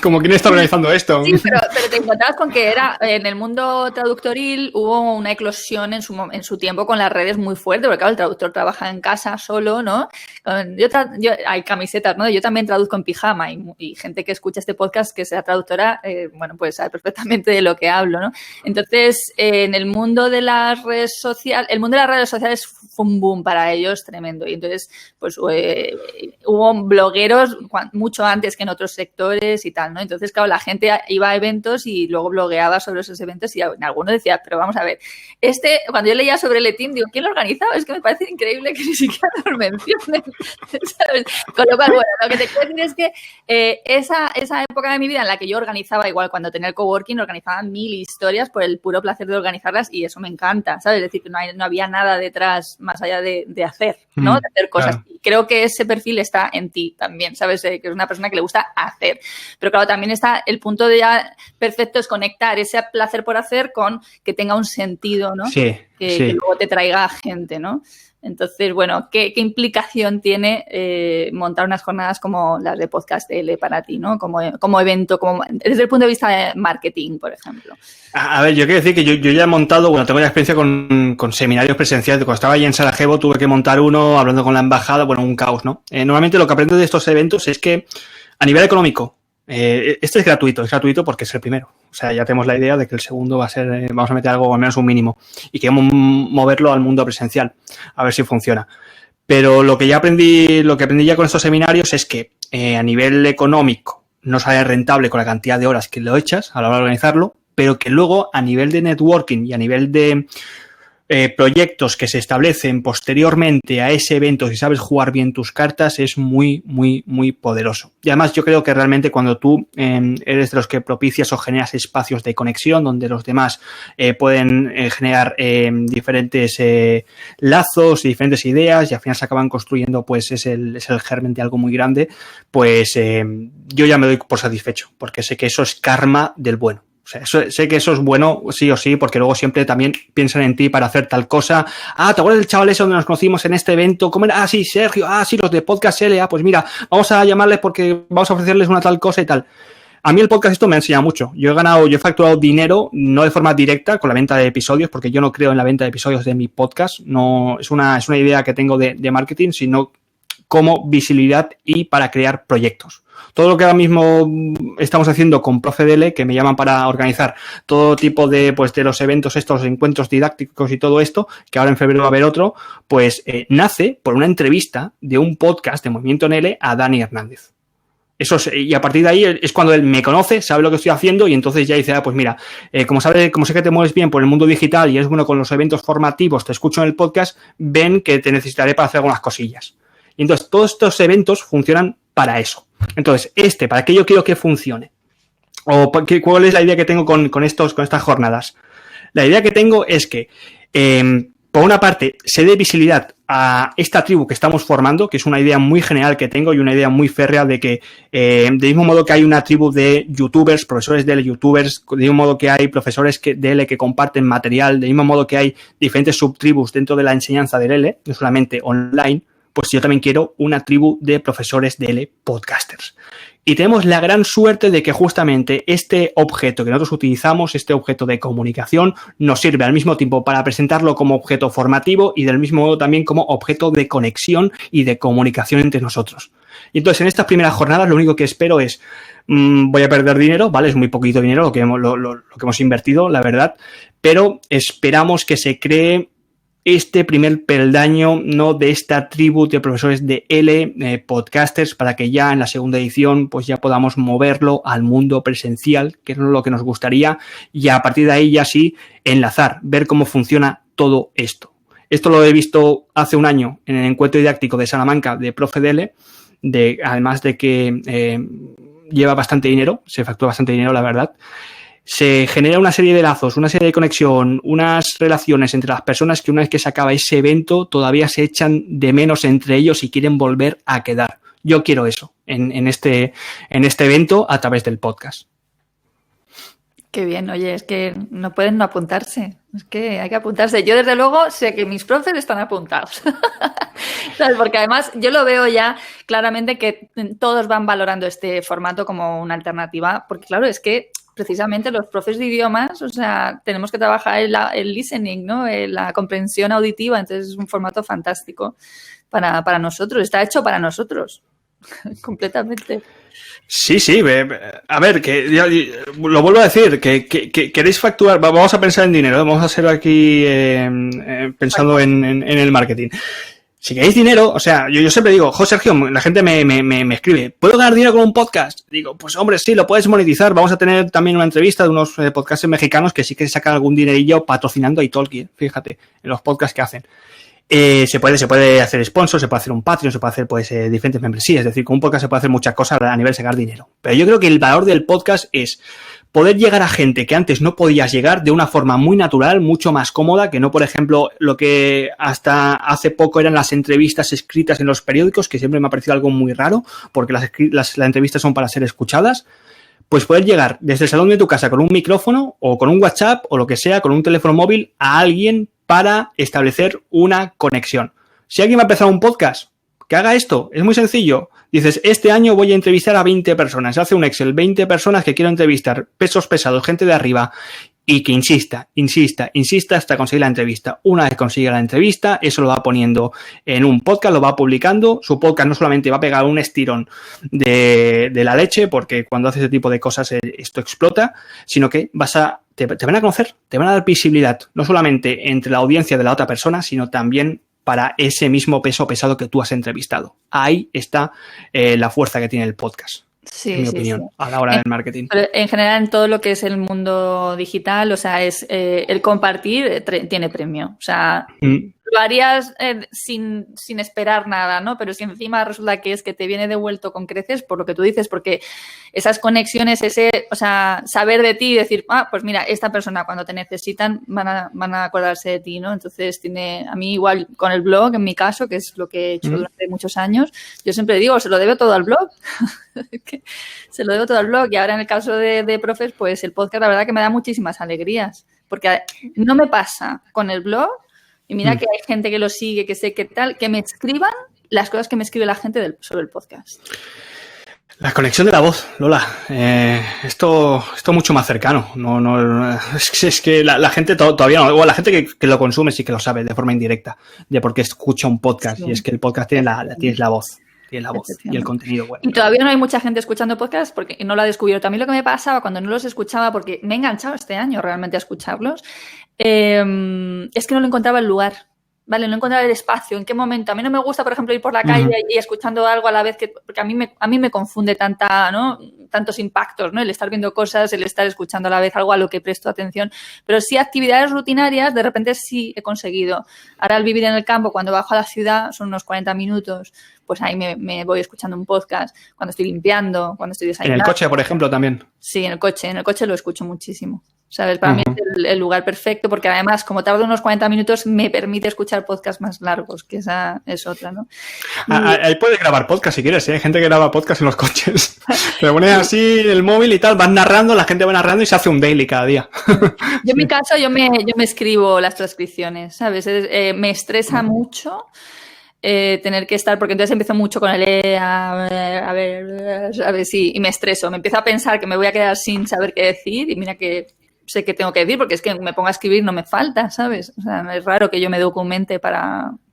como quién está organizando esto. Sí, pero te encontrabas con que era en el mundo mundo traductoril hubo una eclosión en su tiempo con las redes muy fuerte, porque claro, el traductor trabaja en casa solo, ¿no? Hay camisetas, ¿no? Yo también traduzco en pijama y gente que escucha este podcast que sea traductora, bueno, pues sabe perfectamente de lo que hablo, ¿no? Entonces, en el mundo de las redes sociales, el mundo de las redes sociales fue un boom para ellos tremendo. Y entonces, pues hubo blogueros mucho antes que en otros sectores y tal, ¿no? Entonces, claro, la gente iba a eventos y luego blogueaba sobre esos eventos y alguno decía, pero vamos a ver, cuando yo leía sobre Letín, digo, ¿quién lo organizaba? Es que me parece increíble que ni siquiera los mencionen, ¿sabes? Con lo cual, bueno, lo que te quiero decir es que esa época de mi vida en la que yo organizaba, igual cuando tenía el coworking, organizaba 1000 historias por el puro placer de organizarlas y eso me encanta, ¿sabes? Es decir, que no había nada detrás más allá de hacer, ¿no? De hacer cosas. Claro. Y creo que ese perfil está en ti también, ¿sabes? Que es una persona que le gusta hacer. Pero claro, también está el punto de ya perfecto es conectar ese placer por hacer con que tenga un sentido, ¿no? Sí, que luego te traiga gente, ¿no? Entonces, bueno, ¿qué implicación tiene montar unas jornadas como las de Podcast L para ti, ¿no? Como evento, desde el punto de vista de marketing, por ejemplo? A ver, yo quiero decir que yo ya he montado, bueno, tengo ya experiencia con seminarios presenciales. Cuando estaba allí en Sarajevo tuve que montar uno hablando con la embajada, bueno, un caos, ¿no? Normalmente lo que aprendo de estos eventos es que a nivel económico, este es gratuito porque es el primero. O sea, ya tenemos la idea de que el segundo va a ser, vamos a meter algo al menos un mínimo y queremos moverlo al mundo presencial, a ver si funciona. Pero lo que aprendí ya con estos seminarios es que a nivel económico no sale rentable con la cantidad de horas que lo echas a la hora de organizarlo, pero que luego a nivel de networking y a nivel de proyectos que se establecen posteriormente a ese evento, si sabes jugar bien tus cartas, es muy, muy, muy poderoso. Y además yo creo que realmente cuando tú eres de los que propicias o generas espacios de conexión donde los demás pueden generar diferentes lazos y diferentes ideas y al final se acaban construyendo, pues es el germen de algo muy grande, pues yo ya me doy por satisfecho porque sé que eso es karma del bueno. O sea, sé que eso es bueno sí o sí, porque luego siempre también piensan en ti para hacer tal cosa. Ah, ¿te acuerdas del chaval ese donde nos conocimos en este evento? ¿Cómo era? Ah, sí, Sergio. Ah, sí, los de Podcast L. Ah, pues mira, vamos a llamarles porque vamos a ofrecerles una tal cosa y tal. A mí el podcast esto me ha enseñado mucho. Yo he facturado dinero, no de forma directa con la venta de episodios, porque yo no creo en la venta de episodios de mi podcast. No, es una idea que tengo de marketing, sino como visibilidad y para crear proyectos. Todo lo que ahora mismo estamos haciendo con ProfeDL, que me llaman para organizar todo tipo de los eventos estos, encuentros didácticos y todo esto, que ahora en febrero va a haber otro, pues nace por una entrevista de un podcast de Movimiento NL a Dani Hernández. Y a partir de ahí es cuando él me conoce, sabe lo que estoy haciendo y entonces ya dice, pues mira, como sé que te mueves bien por el mundo digital y es bueno con los eventos formativos, te escucho en el podcast, ven que te necesitaré para hacer algunas cosillas. Y entonces todos estos eventos funcionan para eso. Entonces, ¿para qué yo quiero que funcione? ¿O cuál es la idea que tengo con estas jornadas? La idea que tengo es que, por una parte, se dé visibilidad a esta tribu que estamos formando, que es una idea muy general que tengo y una idea muy férrea de que, del mismo modo que hay una tribu de youtubers, profesores de youtubers, del mismo modo que hay profesores de L que comparten material, del mismo modo que hay diferentes subtribus dentro de la enseñanza del L, no solamente online, pues yo también quiero una tribu de profesores de L podcasters. Y tenemos la gran suerte de que justamente este objeto que nosotros utilizamos, este objeto de comunicación, nos sirve al mismo tiempo para presentarlo como objeto formativo y del mismo modo también como objeto de conexión y de comunicación entre nosotros. Y entonces en estas primeras jornadas lo único que espero es, voy a perder dinero, ¿vale? Es muy poquito dinero lo que hemos invertido, la verdad, pero esperamos que se cree este primer peldaño, ¿no?, de esta tribu de profesores de L, podcasters, para que ya en la segunda edición pues ya podamos moverlo al mundo presencial, que es lo que nos gustaría, y a partir de ahí ya sí enlazar, ver cómo funciona todo esto. Esto lo he visto hace un año en el encuentro didáctico de Salamanca de ProfeDL, además de que lleva bastante dinero, se factura bastante dinero, la verdad. Se genera una serie de lazos, una serie de conexión, unas relaciones entre las personas que una vez que se acaba ese evento todavía se echan de menos entre ellos y quieren volver a quedar. Yo quiero eso en este evento a través del podcast. Qué bien, oye, es que no pueden no apuntarse, es que hay que apuntarse. Yo desde luego sé que mis profes están apuntados, ¿sabes? Porque además yo lo veo ya claramente que todos van valorando este formato como una alternativa, porque claro, es que precisamente los profes de idiomas, o sea, tenemos que trabajar el listening, ¿no? La comprensión auditiva, entonces es un formato fantástico para nosotros, está hecho para nosotros, completamente. Sí, a ver, lo vuelvo a decir, que queréis facturar, vamos a pensar en dinero, vamos a ser aquí pensando en el marketing. Si queréis dinero, o sea, yo siempre digo, Sergio, la gente me escribe, ¿puedo ganar dinero con un podcast? Digo, pues hombre, sí, lo puedes monetizar. Vamos a tener también una entrevista de unos podcasters mexicanos que sí que sacan algún dinerillo patrocinando a Italki, fíjate, en los podcasts que hacen. Se puede hacer sponsor, se puede hacer un Patreon, se puede hacer pues diferentes membresías, es decir, con un podcast se puede hacer muchas cosas a nivel de sacar dinero. Pero yo creo que el valor del podcast es poder llegar a gente que antes no podías llegar de una forma muy natural, mucho más cómoda, que no, por ejemplo, lo que hasta hace poco eran las entrevistas escritas en los periódicos, que siempre me ha parecido algo muy raro, porque las entrevistas son para ser escuchadas. Pues poder llegar desde el salón de tu casa con un micrófono o con un WhatsApp o lo que sea, con un teléfono móvil a alguien para establecer una conexión. Si alguien va a empezar un podcast, que haga esto, es muy sencillo. Dices, este año voy a entrevistar a 20 personas. Hace un Excel, 20 personas que quiero entrevistar, pesos pesados, gente de arriba, y que insista hasta conseguir la entrevista. Una vez consigue la entrevista, eso lo va poniendo en un podcast, lo va publicando. Su podcast no solamente va a pegar un estirón de la leche, porque cuando hace ese tipo de cosas esto explota, sino que te van a conocer, te van a dar visibilidad, no solamente entre la audiencia de la otra persona, sino también para ese mismo peso pesado que tú has entrevistado. Ahí está la fuerza que tiene el podcast. Sí, en mi opinión, a la hora del marketing. Pero en general, en todo lo que es el mundo digital, o sea, es el compartir tiene premio. O sea, lo harías sin esperar nada, ¿no? Pero si encima resulta que es que te viene devuelto con creces, por lo que tú dices, porque esas conexiones, o sea, saber de ti y decir, pues mira, esta persona cuando te necesitan van a acordarse de ti, ¿no? Entonces a mí igual con el blog, en mi caso, que es lo que he hecho durante muchos años, yo siempre digo, se lo debo todo al blog. Se lo debo todo al blog. Y ahora en el caso de profes, pues el podcast la verdad que me da muchísimas alegrías, porque no me pasa con el blog. Y mira que hay gente que lo sigue, que sé qué tal, que me escriban las cosas que me escribe la gente sobre el podcast. La conexión de la voz, Lola. Esto mucho más cercano. Es que la gente todavía no, o la gente que lo consume sí que lo sabe de forma indirecta, de por qué escucha un podcast. Sí. Y es que el podcast tiene la voz. Tiene la voz y el contenido bueno. Y todavía no hay mucha gente escuchando podcasts porque no lo ha descubierto. A mí lo que me pasaba cuando no los escuchaba, porque me he enganchado este año realmente a escucharlos, es que no lo encontraba el lugar, ¿vale? No encontraba el espacio. ¿En qué momento? A mí no me gusta, por ejemplo, ir por la calle y escuchando algo a la vez, porque a mí me confunde tantos impactos, ¿no? El estar viendo cosas, el estar escuchando a la vez algo a lo que presto atención. Pero sí actividades rutinarias, de repente sí he conseguido. Ahora al vivir en el campo, cuando bajo a la ciudad, son unos 40 minutos, pues ahí me voy escuchando un podcast, cuando estoy limpiando, cuando estoy desayunando. ¿En el coche, por ejemplo, también? Sí, en el coche lo escucho muchísimo. ¿Sabes? Para mí es el lugar perfecto porque además, como tardo unos 40 minutos, me permite escuchar podcasts más largos, que esa es otra, ¿no? Ahí puedes grabar podcast si quieres, ¿eh? Hay gente que graba podcast en los coches. Te pones así el móvil y tal, vas narrando, la gente va narrando y se hace un daily cada día. Yo en mi caso, yo me escribo las transcripciones, ¿sabes? Me estresa mucho tener que estar, porque entonces empiezo mucho con el a ver si, y me estreso, me empiezo a pensar que me voy a quedar sin saber qué decir y mira que sé qué tengo que decir, porque es que me pongo a escribir, no me falta, ¿sabes? O sea, es raro que yo me documente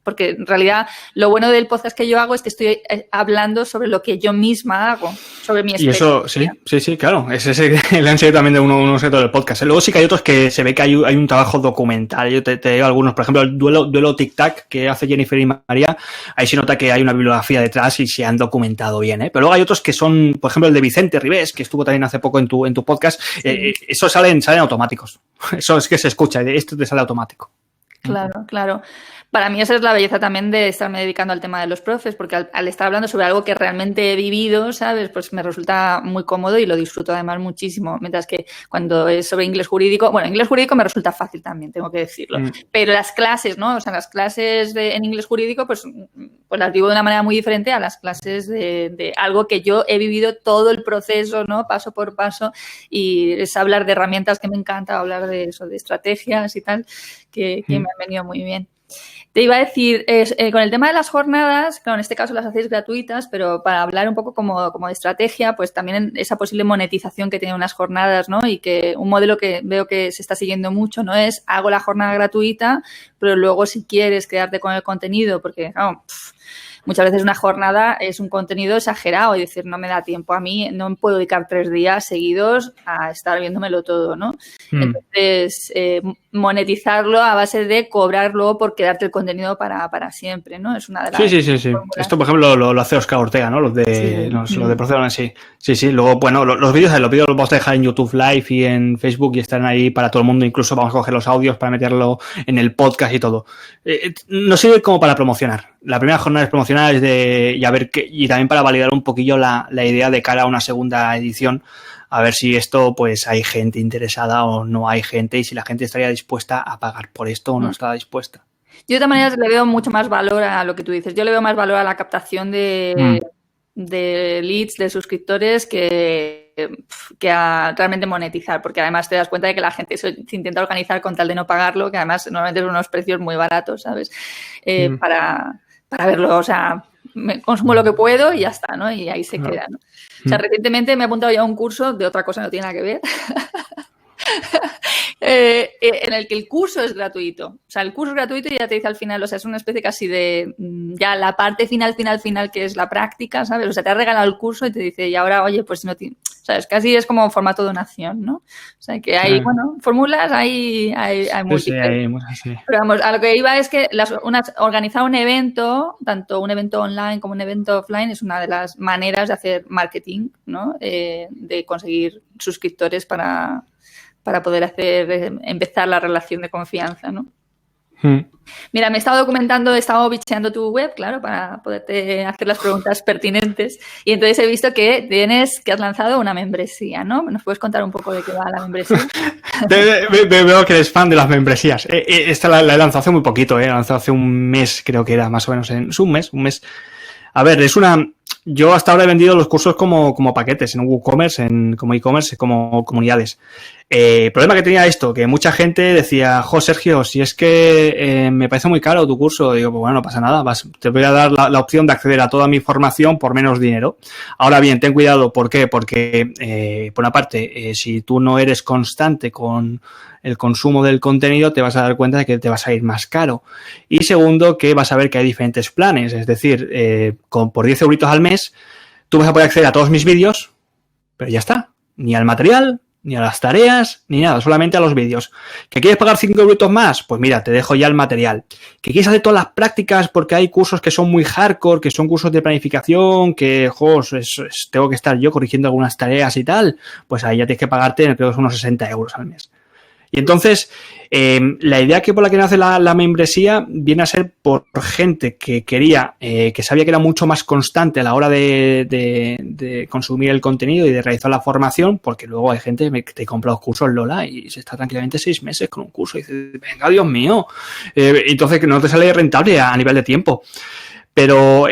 porque en realidad lo bueno del podcast que yo hago es que estoy hablando sobre lo que yo misma hago, sobre mi experiencia. Y eso, sí, claro, es ese el ansia también de uno sector del podcast. Luego sí que hay otros que se ve que hay un trabajo documental. Yo te digo algunos, por ejemplo, el duelo tic-tac que hace Jennifer y María, ahí se nota que hay una bibliografía detrás y se han documentado bien, ¿eh? Pero luego hay otros que son, por ejemplo, el de Vicente Ribés, que estuvo también hace poco en tu podcast, eso salen automáticos. Eso es que se escucha, esto te sale automático. Claro. Para mí esa es la belleza también de estarme dedicando al tema de los profes, porque al estar hablando sobre algo que realmente he vivido, ¿sabes? Pues me resulta muy cómodo y lo disfruto además muchísimo. Mientras que cuando es sobre inglés jurídico me resulta fácil también, tengo que decirlo. Pero las clases, ¿no? O sea, las clases en inglés jurídico, pues las vivo de una manera muy diferente a las clases de algo que yo he vivido todo el proceso, ¿no? Paso por paso, y es hablar de herramientas que me encanta, hablar de eso, de estrategias y tal, que me han venido muy bien. Te iba a decir, con el tema de las jornadas, claro, en este caso las hacéis gratuitas, pero para hablar un poco como de estrategia, pues también esa posible monetización que tienen unas jornadas, ¿no? Y que un modelo que veo que se está siguiendo mucho, ¿no? Es hago la jornada gratuita, pero luego si quieres quedarte con el contenido, porque, claro, muchas veces una jornada es un contenido exagerado y decir, no me da tiempo a mí, no me puedo dedicar 3 días seguidos a estar viéndomelo todo, ¿no? Entonces, monetizarlo a base de cobrar luego por quedarte el contenido para siempre, ¿no? Es una de las Sí. Esto, por ejemplo, lo hace Óscar Ortega, ¿no? Los de Barcelona, sí. Sí. Luego, bueno, los vídeos los vamos a dejar en YouTube Live y en Facebook y estarán ahí para todo el mundo. Incluso vamos a coger los audios para meterlo en el podcast y todo. No sirve como para promocionar. La primera jornada es promocionar, y también para validar un poquillo la idea de cara a una segunda edición, a ver si esto, pues hay gente interesada o no hay gente y si la gente estaría dispuesta a pagar por esto o no está dispuesta. Yo de todas maneras le veo mucho más valor a lo que tú dices. Yo le veo más valor a la captación de leads, de suscriptores que a realmente monetizar, porque además te das cuenta de que la gente se intenta organizar con tal de no pagarlo, que además normalmente son unos precios muy baratos, ¿sabes? Para verlo, o sea, me consumo lo que puedo y ya está, ¿no? Y ahí se queda, ¿no? O sea, recientemente me he apuntado ya a un curso de otra cosa, no tiene nada que ver, en el que el curso es gratuito. O sea, el curso es gratuito y ya te dice al final, o sea, es una especie casi de ya la parte final que es la práctica, ¿sabes? O sea, te ha regalado el curso y te dice, y ahora, oye, pues no tiene... O sea, es casi es como formato donación, ¿no? O sea, que hay, bueno, fórmulas, hay múltiples. Sí. Pero vamos, a lo que iba es que organizar un evento, tanto un evento online como un evento offline, es una de las maneras de hacer marketing, ¿no? De conseguir suscriptores para poder empezar la relación de confianza, ¿no? Mira, me he estado documentando, he estado bicheando tu web, claro, para poderte hacer las preguntas pertinentes. Y entonces he visto que has lanzado una membresía, ¿no? ¿Nos puedes contar un poco de qué va la membresía? Veo que eres fan de las membresías. Esta la he lanzado hace muy poquito, la he lanzado hace un mes, creo que era más o menos. Es un mes. A ver, yo hasta ahora he vendido los cursos como paquetes, en WooCommerce, como e-commerce, como comunidades. El problema que tenía esto, que mucha gente decía, Sergio, si es que me parece muy caro tu curso, digo, pues bueno, no pasa nada, te voy a dar la opción de acceder a toda mi formación por menos dinero. Ahora bien, ten cuidado, ¿por qué? Porque, por una parte, si tú no eres constante con el consumo del contenido, te vas a dar cuenta de que te vas a ir más caro. Y segundo, que vas a ver que hay diferentes planes, es decir, por 10 euritos al mes, tú vas a poder acceder a todos mis vídeos, pero ya está, ni al material, ni a las tareas, ni nada, solamente a los vídeos. ¿Que quieres pagar 5 euros más? Pues mira, te dejo ya el material. ¿Que quieres hacer todas las prácticas porque hay cursos que son muy hardcore, que son cursos de planificación, que, tengo que estar yo corrigiendo algunas tareas y tal? Pues ahí ya tienes que pagarte, creo que son unos 60 euros al mes. Y entonces, la idea por la que nace la membresía viene a ser por gente que quería, que sabía que era mucho más constante a la hora de consumir el contenido y de realizar la formación, porque luego hay gente que te compra los cursos Lola y se está tranquilamente 6 meses con un curso y dices, venga, Dios mío. Entonces, que no te sale rentable a nivel de tiempo. Pero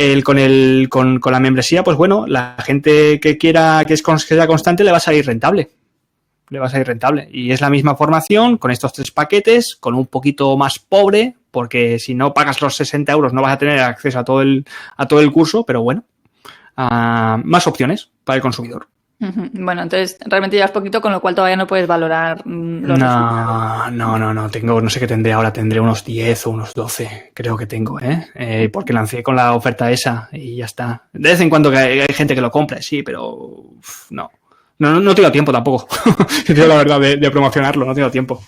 con la membresía, pues bueno, la gente que sea constante le va a salir rentable. Y es la misma formación con estos 3 paquetes, con un poquito más pobre, porque si no pagas los 60 euros no vas a tener acceso a todo el curso, pero bueno, más opciones para el consumidor. Bueno, entonces realmente llevas poquito, con lo cual todavía no puedes valorar los resultados. No, tengo, no sé qué tendré ahora, tendré unos 10 o unos 12, creo que tengo, porque lancé con la oferta esa y ya está. De vez en cuando que hay gente que lo compra, sí, pero no. No tengo tiempo tampoco, si tengo la verdad de promocionarlo, no tengo tiempo.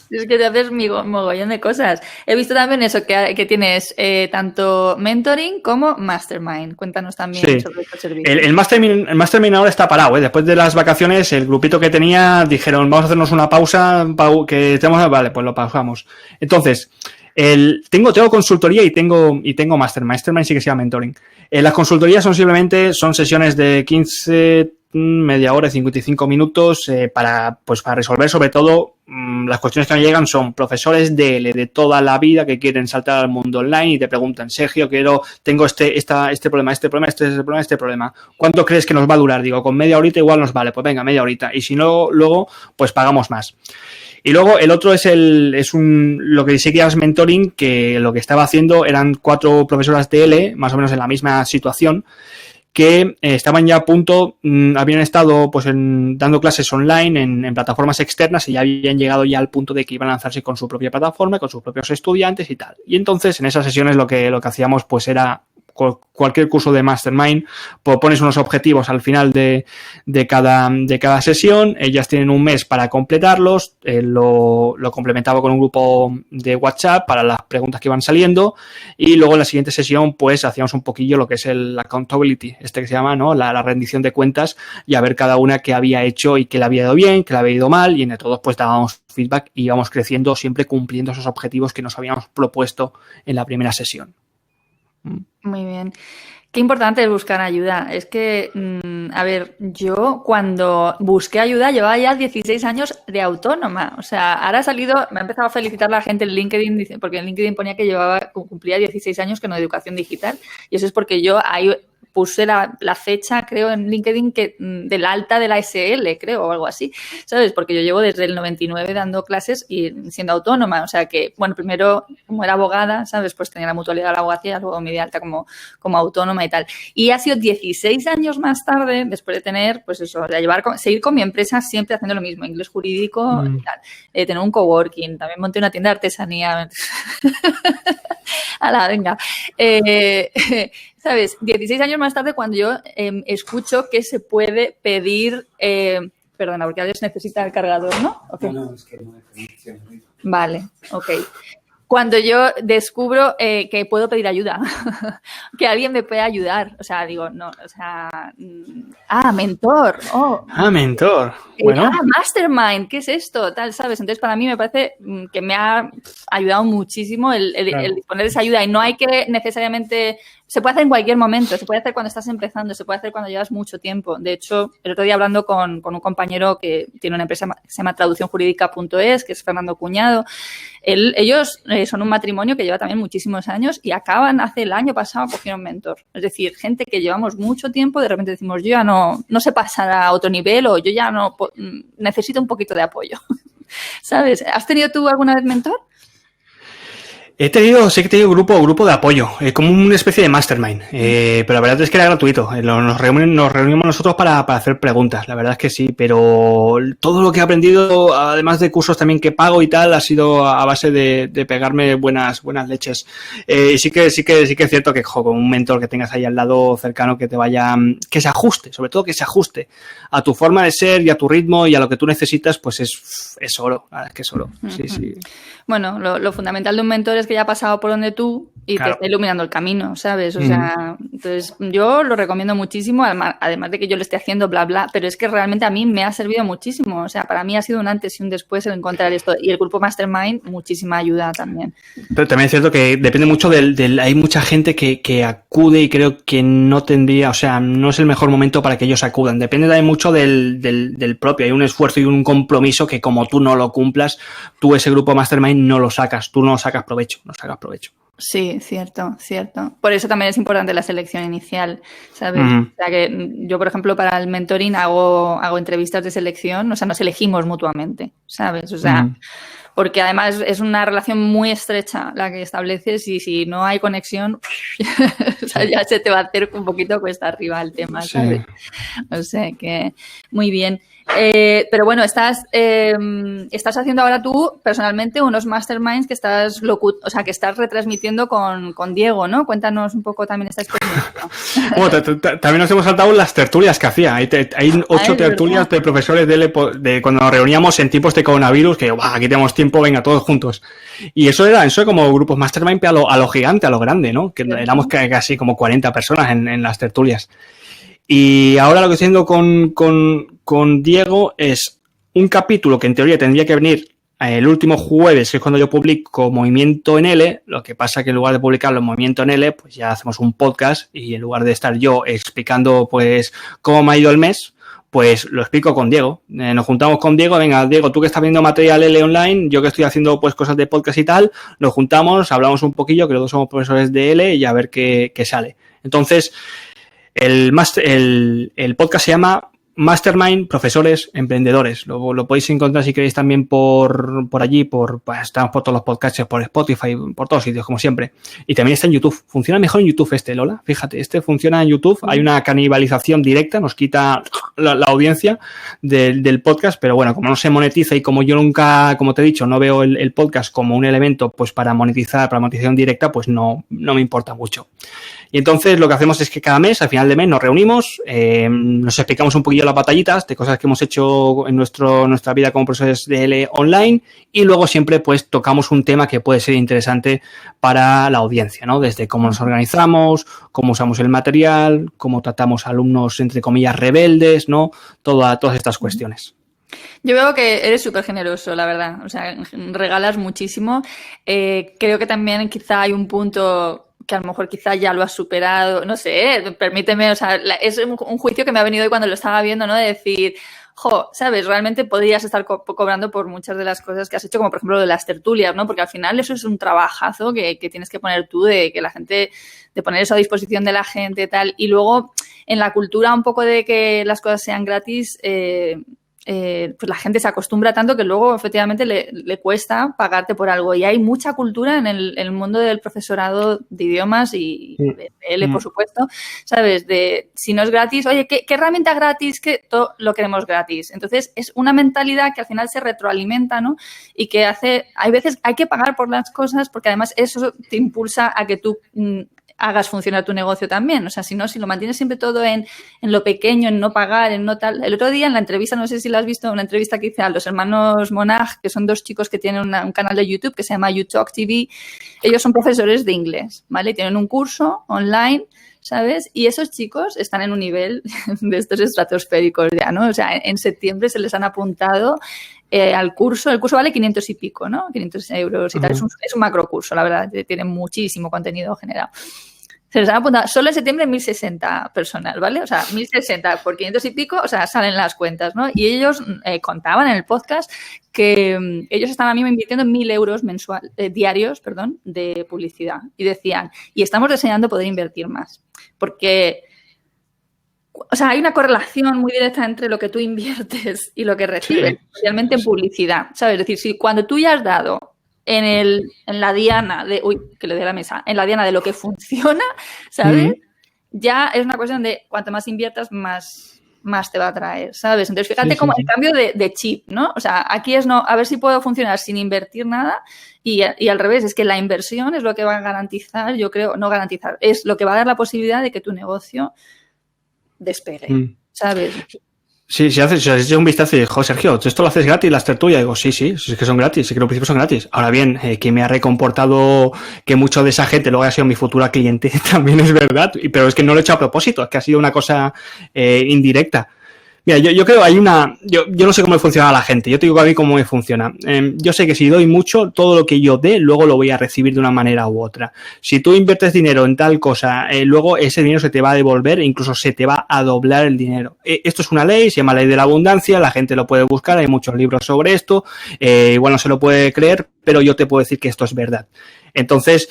Es que te haces mogollón de cosas. He visto también eso, que tienes tanto mentoring como mastermind. Cuéntanos también sobre estos servicios. El mastermind ahora está parado, Después de las vacaciones, el grupito que tenía dijeron, vamos a hacernos una pausa, que tenemos, vale, pues lo pausamos. Entonces, tengo consultoría y tengo mastermind. Mastermind sí que se llama mentoring. Las consultorías son sesiones de 15, media hora, 55 minutos para resolver sobre todo las cuestiones que me llegan. Son profesores de toda la vida que quieren saltar al mundo online y te preguntan, Sergio, tengo este problema. ¿Cuánto crees que nos va a durar? Digo, con media horita igual nos vale, pues venga, media horita. Y si no, luego, pues pagamos más. Y luego el otro es lo que sí que es mentoring, que lo que estaba haciendo eran 4 profesoras de L, más o menos en la misma situación, que estaban ya a punto, habían estado pues dando clases online en plataformas externas y ya habían llegado ya al punto de que iban a lanzarse con su propia plataforma, con sus propios estudiantes y tal. Y entonces en esas sesiones lo que hacíamos pues era cualquier curso de Mastermind, pues pones unos objetivos al final de cada sesión, ellas tienen un mes para completarlos, lo complementaba con un grupo de WhatsApp para las preguntas que iban saliendo y luego en la siguiente sesión pues hacíamos un poquillo lo que es el accountability, que se llama, ¿no? La rendición de cuentas y a ver cada una qué había hecho y qué le había ido bien, qué le había ido mal y entre todos pues dábamos feedback y íbamos creciendo siempre cumpliendo esos objetivos que nos habíamos propuesto en la primera sesión. Muy bien. Qué importante es buscar ayuda. Es que, a ver, yo cuando busqué ayuda llevaba ya 16 años de autónoma. O sea, ahora ha salido, me ha empezado a felicitar la gente en LinkedIn, porque en LinkedIn ponía que cumplía 16 años con educación digital. Y eso es porque yo ahí puse la fecha, creo, en LinkedIn del alta de la SL, creo, o algo así, ¿sabes? Porque yo llevo desde el 99 dando clases y siendo autónoma. O sea que, bueno, primero, como era abogada, ¿sabes? Pues tenía la mutualidad de la abogacía, luego me di alta como autónoma y tal. Y ha sido 16 años más tarde, después de tener, pues eso, seguir con mi empresa siempre haciendo lo mismo, inglés jurídico y tal. Tener un coworking, también monté una tienda de artesanía. ¡Hala, venga! ¿Sabes? 16 años más tarde, cuando yo escucho que se puede pedir... perdona, porque a veces necesita el cargador, ¿no? Okay. No, es que no hay conexión. Vale, ok. Cuando yo descubro que puedo pedir ayuda, que alguien me puede ayudar, o sea, digo, no, o sea, mentor, mentor, bueno. Mastermind, ¿qué es esto? Tal, ¿sabes? Entonces, para mí me parece que me ha ayudado muchísimo el disponer de esa ayuda y no hay que necesariamente... Se puede hacer en cualquier momento, se puede hacer cuando estás empezando, se puede hacer cuando llevas mucho tiempo. De hecho, el otro día hablando con un compañero que tiene una empresa que se llama traduccionjurídica.es, que es Fernando Cuñado, ellos son un matrimonio que lleva también muchísimos años y hace el año pasado cogieron mentor. Es decir, gente que llevamos mucho tiempo, de repente decimos, yo ya no sé pasar a otro nivel o yo ya no necesito un poquito de apoyo. ¿Sabes? ¿Has tenido tú alguna vez mentor? Sí que he tenido grupo de apoyo, como una especie de mastermind, pero la verdad es que era gratuito. Nos reunimos nosotros para hacer preguntas, la verdad es que sí, pero todo lo que he aprendido, además de cursos también que pago y tal, ha sido a base de pegarme buenas leches. Y sí que es cierto que con un mentor que tengas ahí al lado cercano que se ajuste, sobre todo que se ajuste a tu forma de ser y a tu ritmo y a lo que tú necesitas, pues es oro, la verdad es que es oro. Sí, sí. Bueno, lo fundamental de un mentor es que ya ha pasado por donde tú y claro, te está iluminando el camino, ¿sabes? O sea, entonces yo lo recomiendo muchísimo, además de que yo lo esté haciendo bla, bla, pero es que realmente a mí me ha servido muchísimo. O sea, para mí ha sido un antes y un después el encontrar esto. Y el grupo Mastermind, muchísima ayuda también. Pero también es cierto que depende mucho hay mucha gente que acude y creo que no tendría, o sea, no es el mejor momento para que ellos acudan. Depende también mucho del propio. Hay un esfuerzo y un compromiso que como tú no lo cumplas, tú ese grupo Mastermind no lo sacas, tú no sacas provecho. Sí, cierto. Por eso también es importante la selección inicial, ¿sabes? O sea que yo, por ejemplo, para el mentoring hago entrevistas de selección, o sea, nos elegimos mutuamente, ¿sabes? O sea, porque además es una relación muy estrecha la que estableces y si no hay conexión, o sea, ya se te va a hacer un poquito cuesta arriba el tema, ¿sabes? Sí. O sea que, muy bien. Pero bueno, estás haciendo ahora tú personalmente unos masterminds que estás retransmitiendo con Diego, ¿no? Cuéntanos un poco también esta experiencia. Bueno, también nos hemos saltado las tertulias que hacía. Hay 8 tertulias de profesores de cuando nos reuníamos en tiempos de coronavirus, que aquí tenemos tiempo, venga, todos juntos. Y eso era como grupos mastermind a lo gigante, a lo grande, ¿no? Que éramos casi como 40 personas en las tertulias. Y ahora lo que estoy haciendo con Diego es un capítulo que en teoría tendría que venir el último jueves, que es cuando yo publico Movimiento en L. Lo que pasa que en lugar de publicarlo en Movimiento en L, pues ya hacemos un podcast y en lugar de estar yo explicando pues cómo me ha ido el mes, pues lo explico con Diego. Nos juntamos con Diego, venga, Diego, tú que estás viendo material L online, yo que estoy haciendo pues cosas de podcast y tal, nos juntamos, hablamos un poquillo, que los dos somos profesores de L y a ver qué sale. Entonces, el podcast se llama Mastermind, profesores, emprendedores. Lo podéis encontrar si queréis también por allí, pues estamos por todos los podcasts, por Spotify, por todos sitios, como siempre. Y también está en YouTube. Funciona mejor en YouTube Lola. Fíjate, funciona en YouTube. Hay una canibalización directa, nos quita la audiencia del podcast, pero bueno, como no se monetiza y como yo nunca, como te he dicho, no veo el podcast como un elemento pues para monetizar, para monetización directa, pues no me importa mucho. Y entonces lo que hacemos es que cada mes, al final de mes, nos reunimos, nos explicamos un poquillo las batallitas de cosas que hemos hecho en nuestra vida como profesores de L online y luego siempre pues tocamos un tema que puede ser interesante para la audiencia, ¿no? Desde cómo nos organizamos, cómo usamos el material, cómo tratamos a alumnos, entre comillas, rebeldes, ¿no? Todas estas cuestiones. Yo veo que eres súper generoso, la verdad. O sea, regalas muchísimo. Creo que también quizá hay un punto que a lo mejor quizá ya lo has superado. No sé, permíteme, o sea, es un juicio que me ha venido hoy cuando lo estaba viendo, ¿no? De decir, ¿sabes? Realmente podrías estar cobrando por muchas de las cosas que has hecho, como por ejemplo lo de las tertulias, ¿no? Porque al final eso es un trabajazo que tienes que poner tú, de que la gente, de poner eso a disposición de la gente y tal. Y luego, en la cultura un poco de que las cosas sean gratis, pues la gente se acostumbra tanto que luego efectivamente le cuesta pagarte por algo. Y hay mucha cultura en el mundo del profesorado de idiomas y de L, por supuesto, ¿sabes? De si no es gratis, oye, ¿qué herramienta gratis? Que todo lo queremos gratis. Entonces es una mentalidad que al final se retroalimenta, ¿no? Y que hay veces hay que pagar por las cosas porque además eso te impulsa a que tú hagas funcionar tu negocio también. O sea, si lo mantienes siempre todo en lo pequeño, en no pagar, en no tal. El otro día en la entrevista, no sé si la has visto, una entrevista que hice a los hermanos Monag, que son dos chicos que tienen un canal de YouTube que se llama YouTalk TV. Ellos son profesores de inglés, ¿vale? Tienen un curso online, ¿sabes? Y esos chicos están en un nivel de estos estratosféricos ya, ¿no? O sea, en septiembre se les han apuntado al curso. El curso vale 500 y pico, ¿no? 500 euros y tal. Es un macro curso, la verdad. Tiene muchísimo contenido generado. Se les han apuntado solo en septiembre 1.060 personas, ¿vale? O sea, 1.060 por 500 y pico, o sea, salen las cuentas, ¿no? Y ellos contaban en el podcast que ellos están a mí invirtiendo 1.000 euros diarios, de publicidad. Y decían, y estamos deseando poder invertir más. Porque, o sea, hay una correlación muy directa entre lo que tú inviertes y lo que recibes, especialmente en publicidad, ¿sabes? Es decir, si cuando tú ya has dado en la diana de... Uy, que le dé la mesa. En la diana de lo que funciona, ¿sabes? Ya es una cuestión de cuanto más inviertas, más te va a traer, ¿sabes? Entonces, fíjate como el cambio de chip, ¿no? O sea, aquí es a ver si puedo funcionar sin invertir nada y al revés, es que la inversión es lo que va a garantizar, yo creo, no garantizar, es lo que va a dar la posibilidad de que tu negocio despegue, ¿sabes? Sí, si has hecho un vistazo y dices, Sergio, ¿esto lo haces gratis, las tertulias? Digo, sí, es que son gratis, sí que los principios son gratis. Ahora bien, que me ha recomportado que mucho de esa gente luego haya sido mi futura cliente, también es verdad, pero es que no lo he hecho a propósito, es que ha sido una cosa indirecta. Mira, yo creo yo no sé cómo funciona a la gente, yo te digo a mí cómo me funciona. Yo sé que si doy mucho, todo lo que yo dé, luego lo voy a recibir de una manera u otra. Si tú inviertes dinero en tal cosa, luego ese dinero se te va a devolver e incluso se te va a doblar el dinero. Esto es una ley, se llama ley de la abundancia, la gente lo puede buscar, hay muchos libros sobre esto, igual no se lo puede creer, pero yo te puedo decir que esto es verdad. Entonces,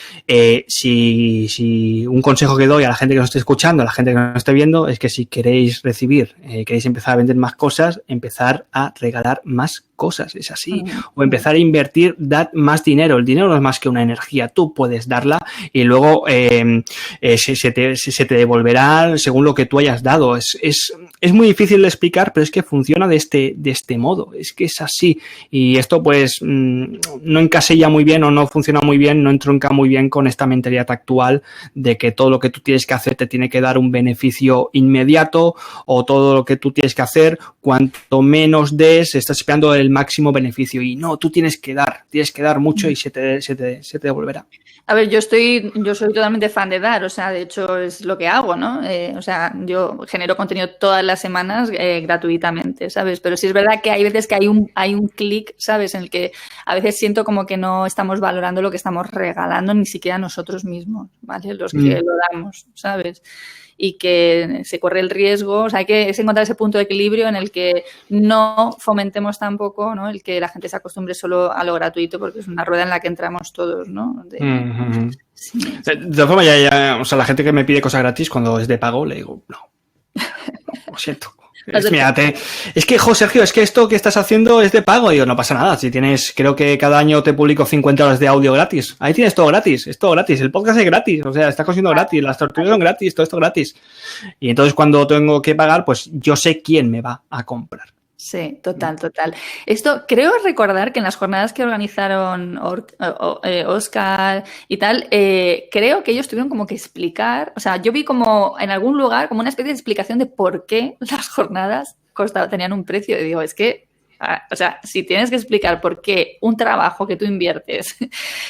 si un consejo que doy a la gente que nos esté escuchando, a la gente que nos esté viendo, es que si queréis recibir, queréis empezar a vender más cosas, empezar a regalar más cosas, es así. O empezar a invertir, dar más dinero. El dinero no es más que una energía, tú puedes darla y luego se te devolverá según lo que tú hayas dado. Es muy difícil de explicar, pero es que funciona de este modo, es que es así. Y esto pues no encasilla muy bien o no funciona muy bien, no entronca muy bien con esta mentalidad actual de que todo lo que tú tienes que hacer te tiene que dar un beneficio inmediato, o todo lo que tú tienes que hacer, cuanto menos des, estás esperando el máximo beneficio. Y no, tú tienes que dar mucho y se te devolverá. A ver, yo soy totalmente fan de dar, o sea, de hecho es lo que hago, ¿no? O sea, yo genero contenido todas las semanas gratuitamente, ¿sabes? Pero sí es verdad que hay veces que hay un clic, ¿sabes? En el que a veces siento como que no estamos valorando lo que estamos regalando ni siquiera nosotros mismos, ¿vale? Los que lo damos, ¿sabes? Y que se corre el riesgo, o sea, hay que encontrar ese punto de equilibrio en el que no fomentemos tampoco, ¿no? El que la gente se acostumbre solo a lo gratuito, porque es una rueda en la que entramos todos, ¿no? Sí. De todas formas, o sea, la gente que me pide cosas gratis cuando es de pago, le digo, no, lo siento. Es que, Sergio, es que esto que estás haciendo es de pago. Digo, no pasa nada. Si tienes, creo que cada año te publico 50 horas de audio gratis. Ahí tienes todo gratis, es todo gratis. El podcast es gratis, o sea, está cosiendo gratis, las tortugas son gratis, todo esto gratis. Y entonces cuando tengo que pagar, pues yo sé quién me va a comprar. Sí, total. Esto creo recordar que en las jornadas que organizaron Oscar y tal, creo que ellos tuvieron como que explicar, o sea, yo vi como en algún lugar como una especie de explicación de por qué las jornadas tenían un precio. Y digo, es que, o sea, si tienes que explicar por qué un trabajo que tú inviertes,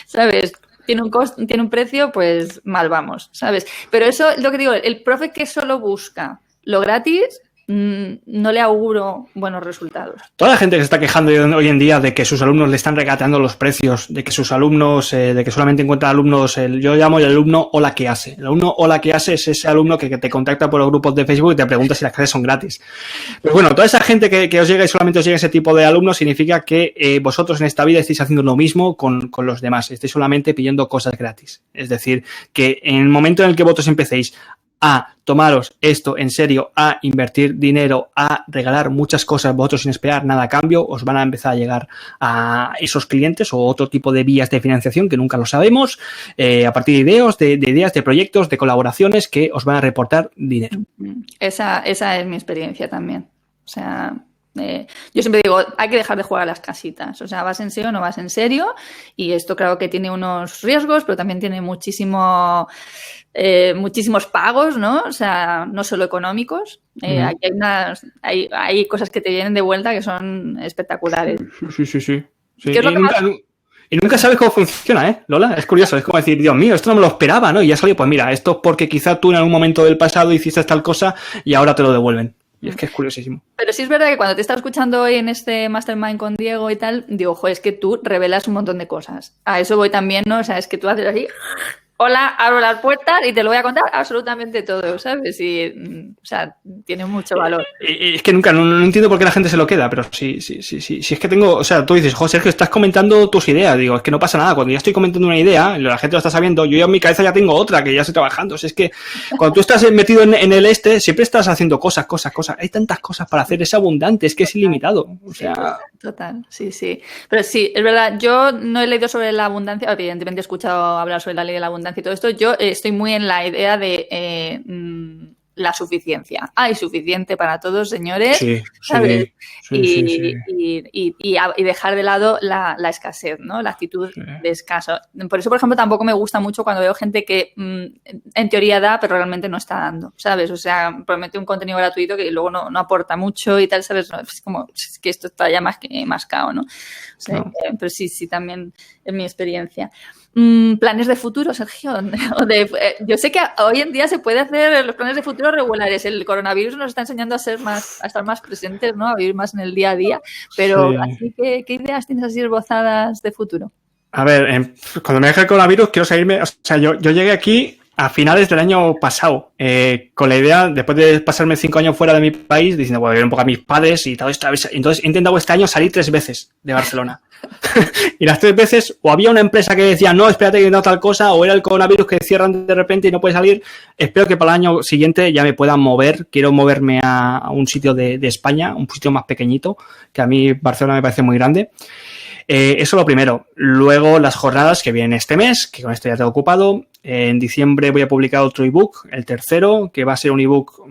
¿sabes?, tiene un precio, pues mal vamos, ¿sabes? Pero eso es lo que digo, el profe que solo busca lo gratis, no le auguro buenos resultados. Toda la gente que se está quejando hoy en día de que sus alumnos le están regateando los precios, de que sus alumnos, de que solamente encuentran alumnos, yo llamo el alumno hola que hace. El alumno hola que hace es ese alumno que te contacta por los grupos de Facebook y te pregunta si las clases son gratis. Pues bueno, toda esa gente que os llega y solamente os llega ese tipo de alumnos significa que vosotros en esta vida estáis haciendo lo mismo con los demás. Estáis solamente pidiendo cosas gratis. Es decir, que en el momento en el que vosotros empecéis a tomaros esto en serio, a invertir dinero, a regalar muchas cosas vosotros sin esperar nada a cambio, os van a empezar a llegar a esos clientes o otro tipo de vías de financiación que nunca lo sabemos, a partir de ideas, de proyectos, de colaboraciones que os van a reportar dinero. Esa es mi experiencia también. O sea, yo siempre digo, hay que dejar de jugar a las casitas. O sea, vas en serio o no vas en serio. Y esto claro que tiene unos riesgos, pero también tiene muchísimos pagos, ¿no? O sea, no solo económicos. Aquí hay cosas que te vienen de vuelta que son espectaculares. Sí. Y nunca sabes cómo funciona, ¿eh, Lola? Es curioso, es como decir, Dios mío, esto no me lo esperaba, ¿no? Y ya salió, pues mira, esto es porque quizá tú en algún momento del pasado hiciste tal cosa y ahora te lo devuelven. Y es que es curiosísimo. Pero sí es verdad que cuando te estaba escuchando hoy en este Mastermind con Diego y tal, digo, joder, es que tú revelas un montón de cosas. A eso voy también, ¿no? O sea, es que tú haces así, hola, abro las puertas y te lo voy a contar absolutamente todo, ¿sabes? Y, o sea, tiene mucho valor. Es que nunca, no entiendo por qué la gente se lo queda, pero sí, es que tengo, o sea, tú dices, José, Sergio, estás comentando tus ideas. Digo, es que no pasa nada, cuando ya estoy comentando una idea, la gente lo está sabiendo, yo ya en mi cabeza ya tengo otra que ya estoy trabajando. O sea, es que cuando tú estás metido en el siempre estás haciendo cosas. Hay tantas cosas para hacer, es abundante, es que es ilimitado. O sea... Total, sí. Pero sí, es verdad, yo no he leído sobre la abundancia, evidentemente he escuchado hablar sobre la ley de la abundancia y todo esto. Yo estoy muy en la idea de la suficiencia. Hay suficiente para todos, señores, ¿sabes? Y dejar de lado la escasez, ¿no? La actitud de escaso. Por eso, por ejemplo, tampoco me gusta mucho cuando veo gente que en teoría da, pero realmente no está dando, ¿sabes? O sea, promete un contenido gratuito que luego no aporta mucho y tal, ¿sabes? Es como es que esto está ya más que mascado, ¿no? O sea, pero sí, también es mi experiencia. ¿Planes de futuro, Sergio? Yo sé que hoy en día se puede hacer los planes de futuro regulares. El coronavirus nos está enseñando a estar más presentes, ¿no? A vivir más en el día a día. Pero, así que, ¿qué ideas tienes así esbozadas de futuro? A ver, cuando me deje el coronavirus quiero salirme. O sea, yo llegué aquí a finales del año pasado, con la idea, después de pasarme 5 años fuera de mi país, diciendo, voy a ver un poco a mis padres y todo esto. Entonces he intentado este año salir 3 veces de Barcelona. Y las 3 veces, o había una empresa que decía, no, espérate que no tal cosa, o era el coronavirus que cierran de repente y no puedes salir. Espero que para el año siguiente ya me puedan mover. Quiero moverme a un sitio de España, un sitio más pequeñito, que a mí Barcelona me parece muy grande. Eso lo primero. Luego las jornadas que vienen este mes, que con esto ya tengo ocupado. En diciembre voy a publicar otro ebook, el tercero, que va a ser un ebook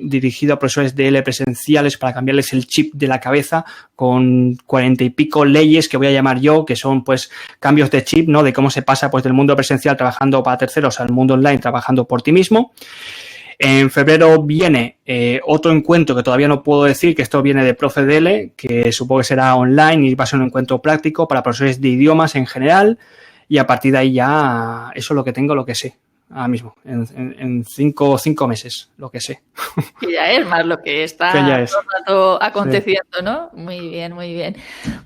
dirigido a profesores de L presenciales para cambiarles el chip de la cabeza con 40 y pico leyes que voy a llamar yo, que son pues cambios de chip, ¿no? De cómo se pasa pues del mundo presencial trabajando para terceros al mundo online trabajando por ti mismo. En febrero viene otro encuentro que todavía no puedo decir, que esto viene de Profe DL, que supongo que será online y va a ser un encuentro práctico para profesores de idiomas en general, y a partir de ahí ya eso es lo que tengo, lo que sé ahora mismo, en 5 meses, lo que sé. Que ya es más lo que está todo el rato aconteciendo, sí. ¿No? Muy bien, muy bien.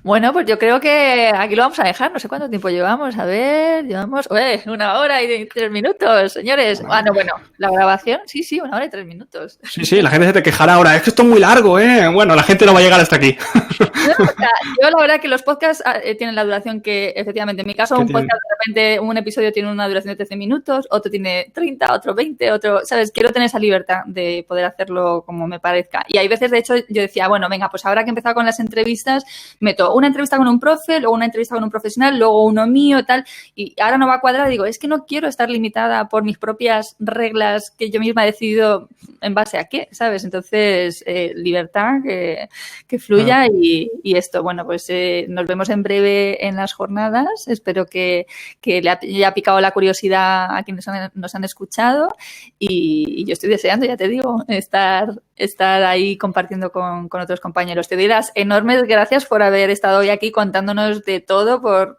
Bueno, pues yo creo que aquí lo vamos a dejar. No sé cuánto tiempo llevamos. A ver, llevamos 1 hora y 3 minutos, señores. Bueno, la grabación, sí, 1 hora y 3 minutos. Sí, la gente se te quejará ahora. Es que esto es muy largo, ¿eh? Bueno, la gente no va a llegar hasta aquí. No, o sea, yo la verdad que los podcasts tienen la duración que, efectivamente, en mi caso, un podcast de repente un episodio tiene una duración de 13 minutos, otro tiene 30, otro 20, otro, ¿sabes? Quiero tener esa libertad de poder hacerlo como me parezca. Y hay veces, de hecho, yo decía, bueno, venga, pues ahora que he empezado con las entrevistas, meto una entrevista con un profe, luego una entrevista con un profesional, luego uno mío, tal, y ahora no va a cuadrar. Digo, es que no quiero estar limitada por mis propias reglas que yo misma he decidido en base a qué, ¿sabes? Entonces, libertad, que fluya y esto, bueno, pues nos vemos en breve en las jornadas. Espero que le haya picado la curiosidad a quienes nos han escuchado y yo estoy deseando, ya te digo, estar ahí compartiendo con otros compañeros. Te doy las enormes gracias por haber estado hoy aquí contándonos de todo, por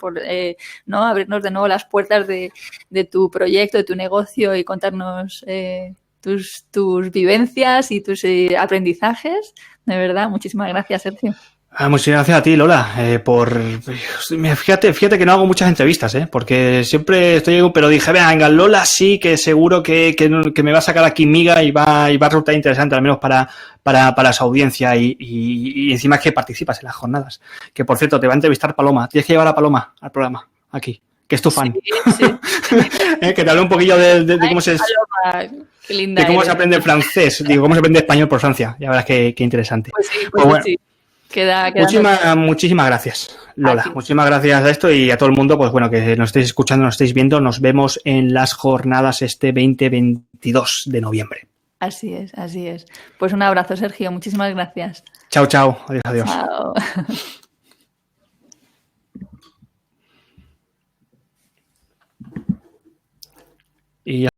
¿no? abrirnos de nuevo las puertas de tu proyecto, de tu negocio y contarnos tus vivencias y tus aprendizajes. De verdad, muchísimas gracias, Sergio. Muchas gracias a ti, Lola, fíjate que no hago muchas entrevistas, porque siempre estoy, pero dije, venga, Lola sí que seguro que me va a sacar aquí miga y va a resultar interesante, al menos para su audiencia y encima es que participas en las jornadas. Que por cierto, te va a entrevistar Paloma, tienes que llevar a Paloma al programa, aquí, que es tu fan. Sí. Que te hable un poquillo de cómo se... Paloma. Qué linda de cómo se aprende francés, cómo se aprende español por Francia, ya verás qué interesante. Pues sí, bueno. Sí. Queda muchísimas gracias, Lola. Muchísimas gracias a esto y a todo el mundo, pues bueno, que nos estéis escuchando, nos estéis viendo. Nos vemos en las jornadas 2022 de noviembre. Así es. Pues un abrazo, Sergio. Muchísimas gracias. Chao. Adiós. Chao. Y ya.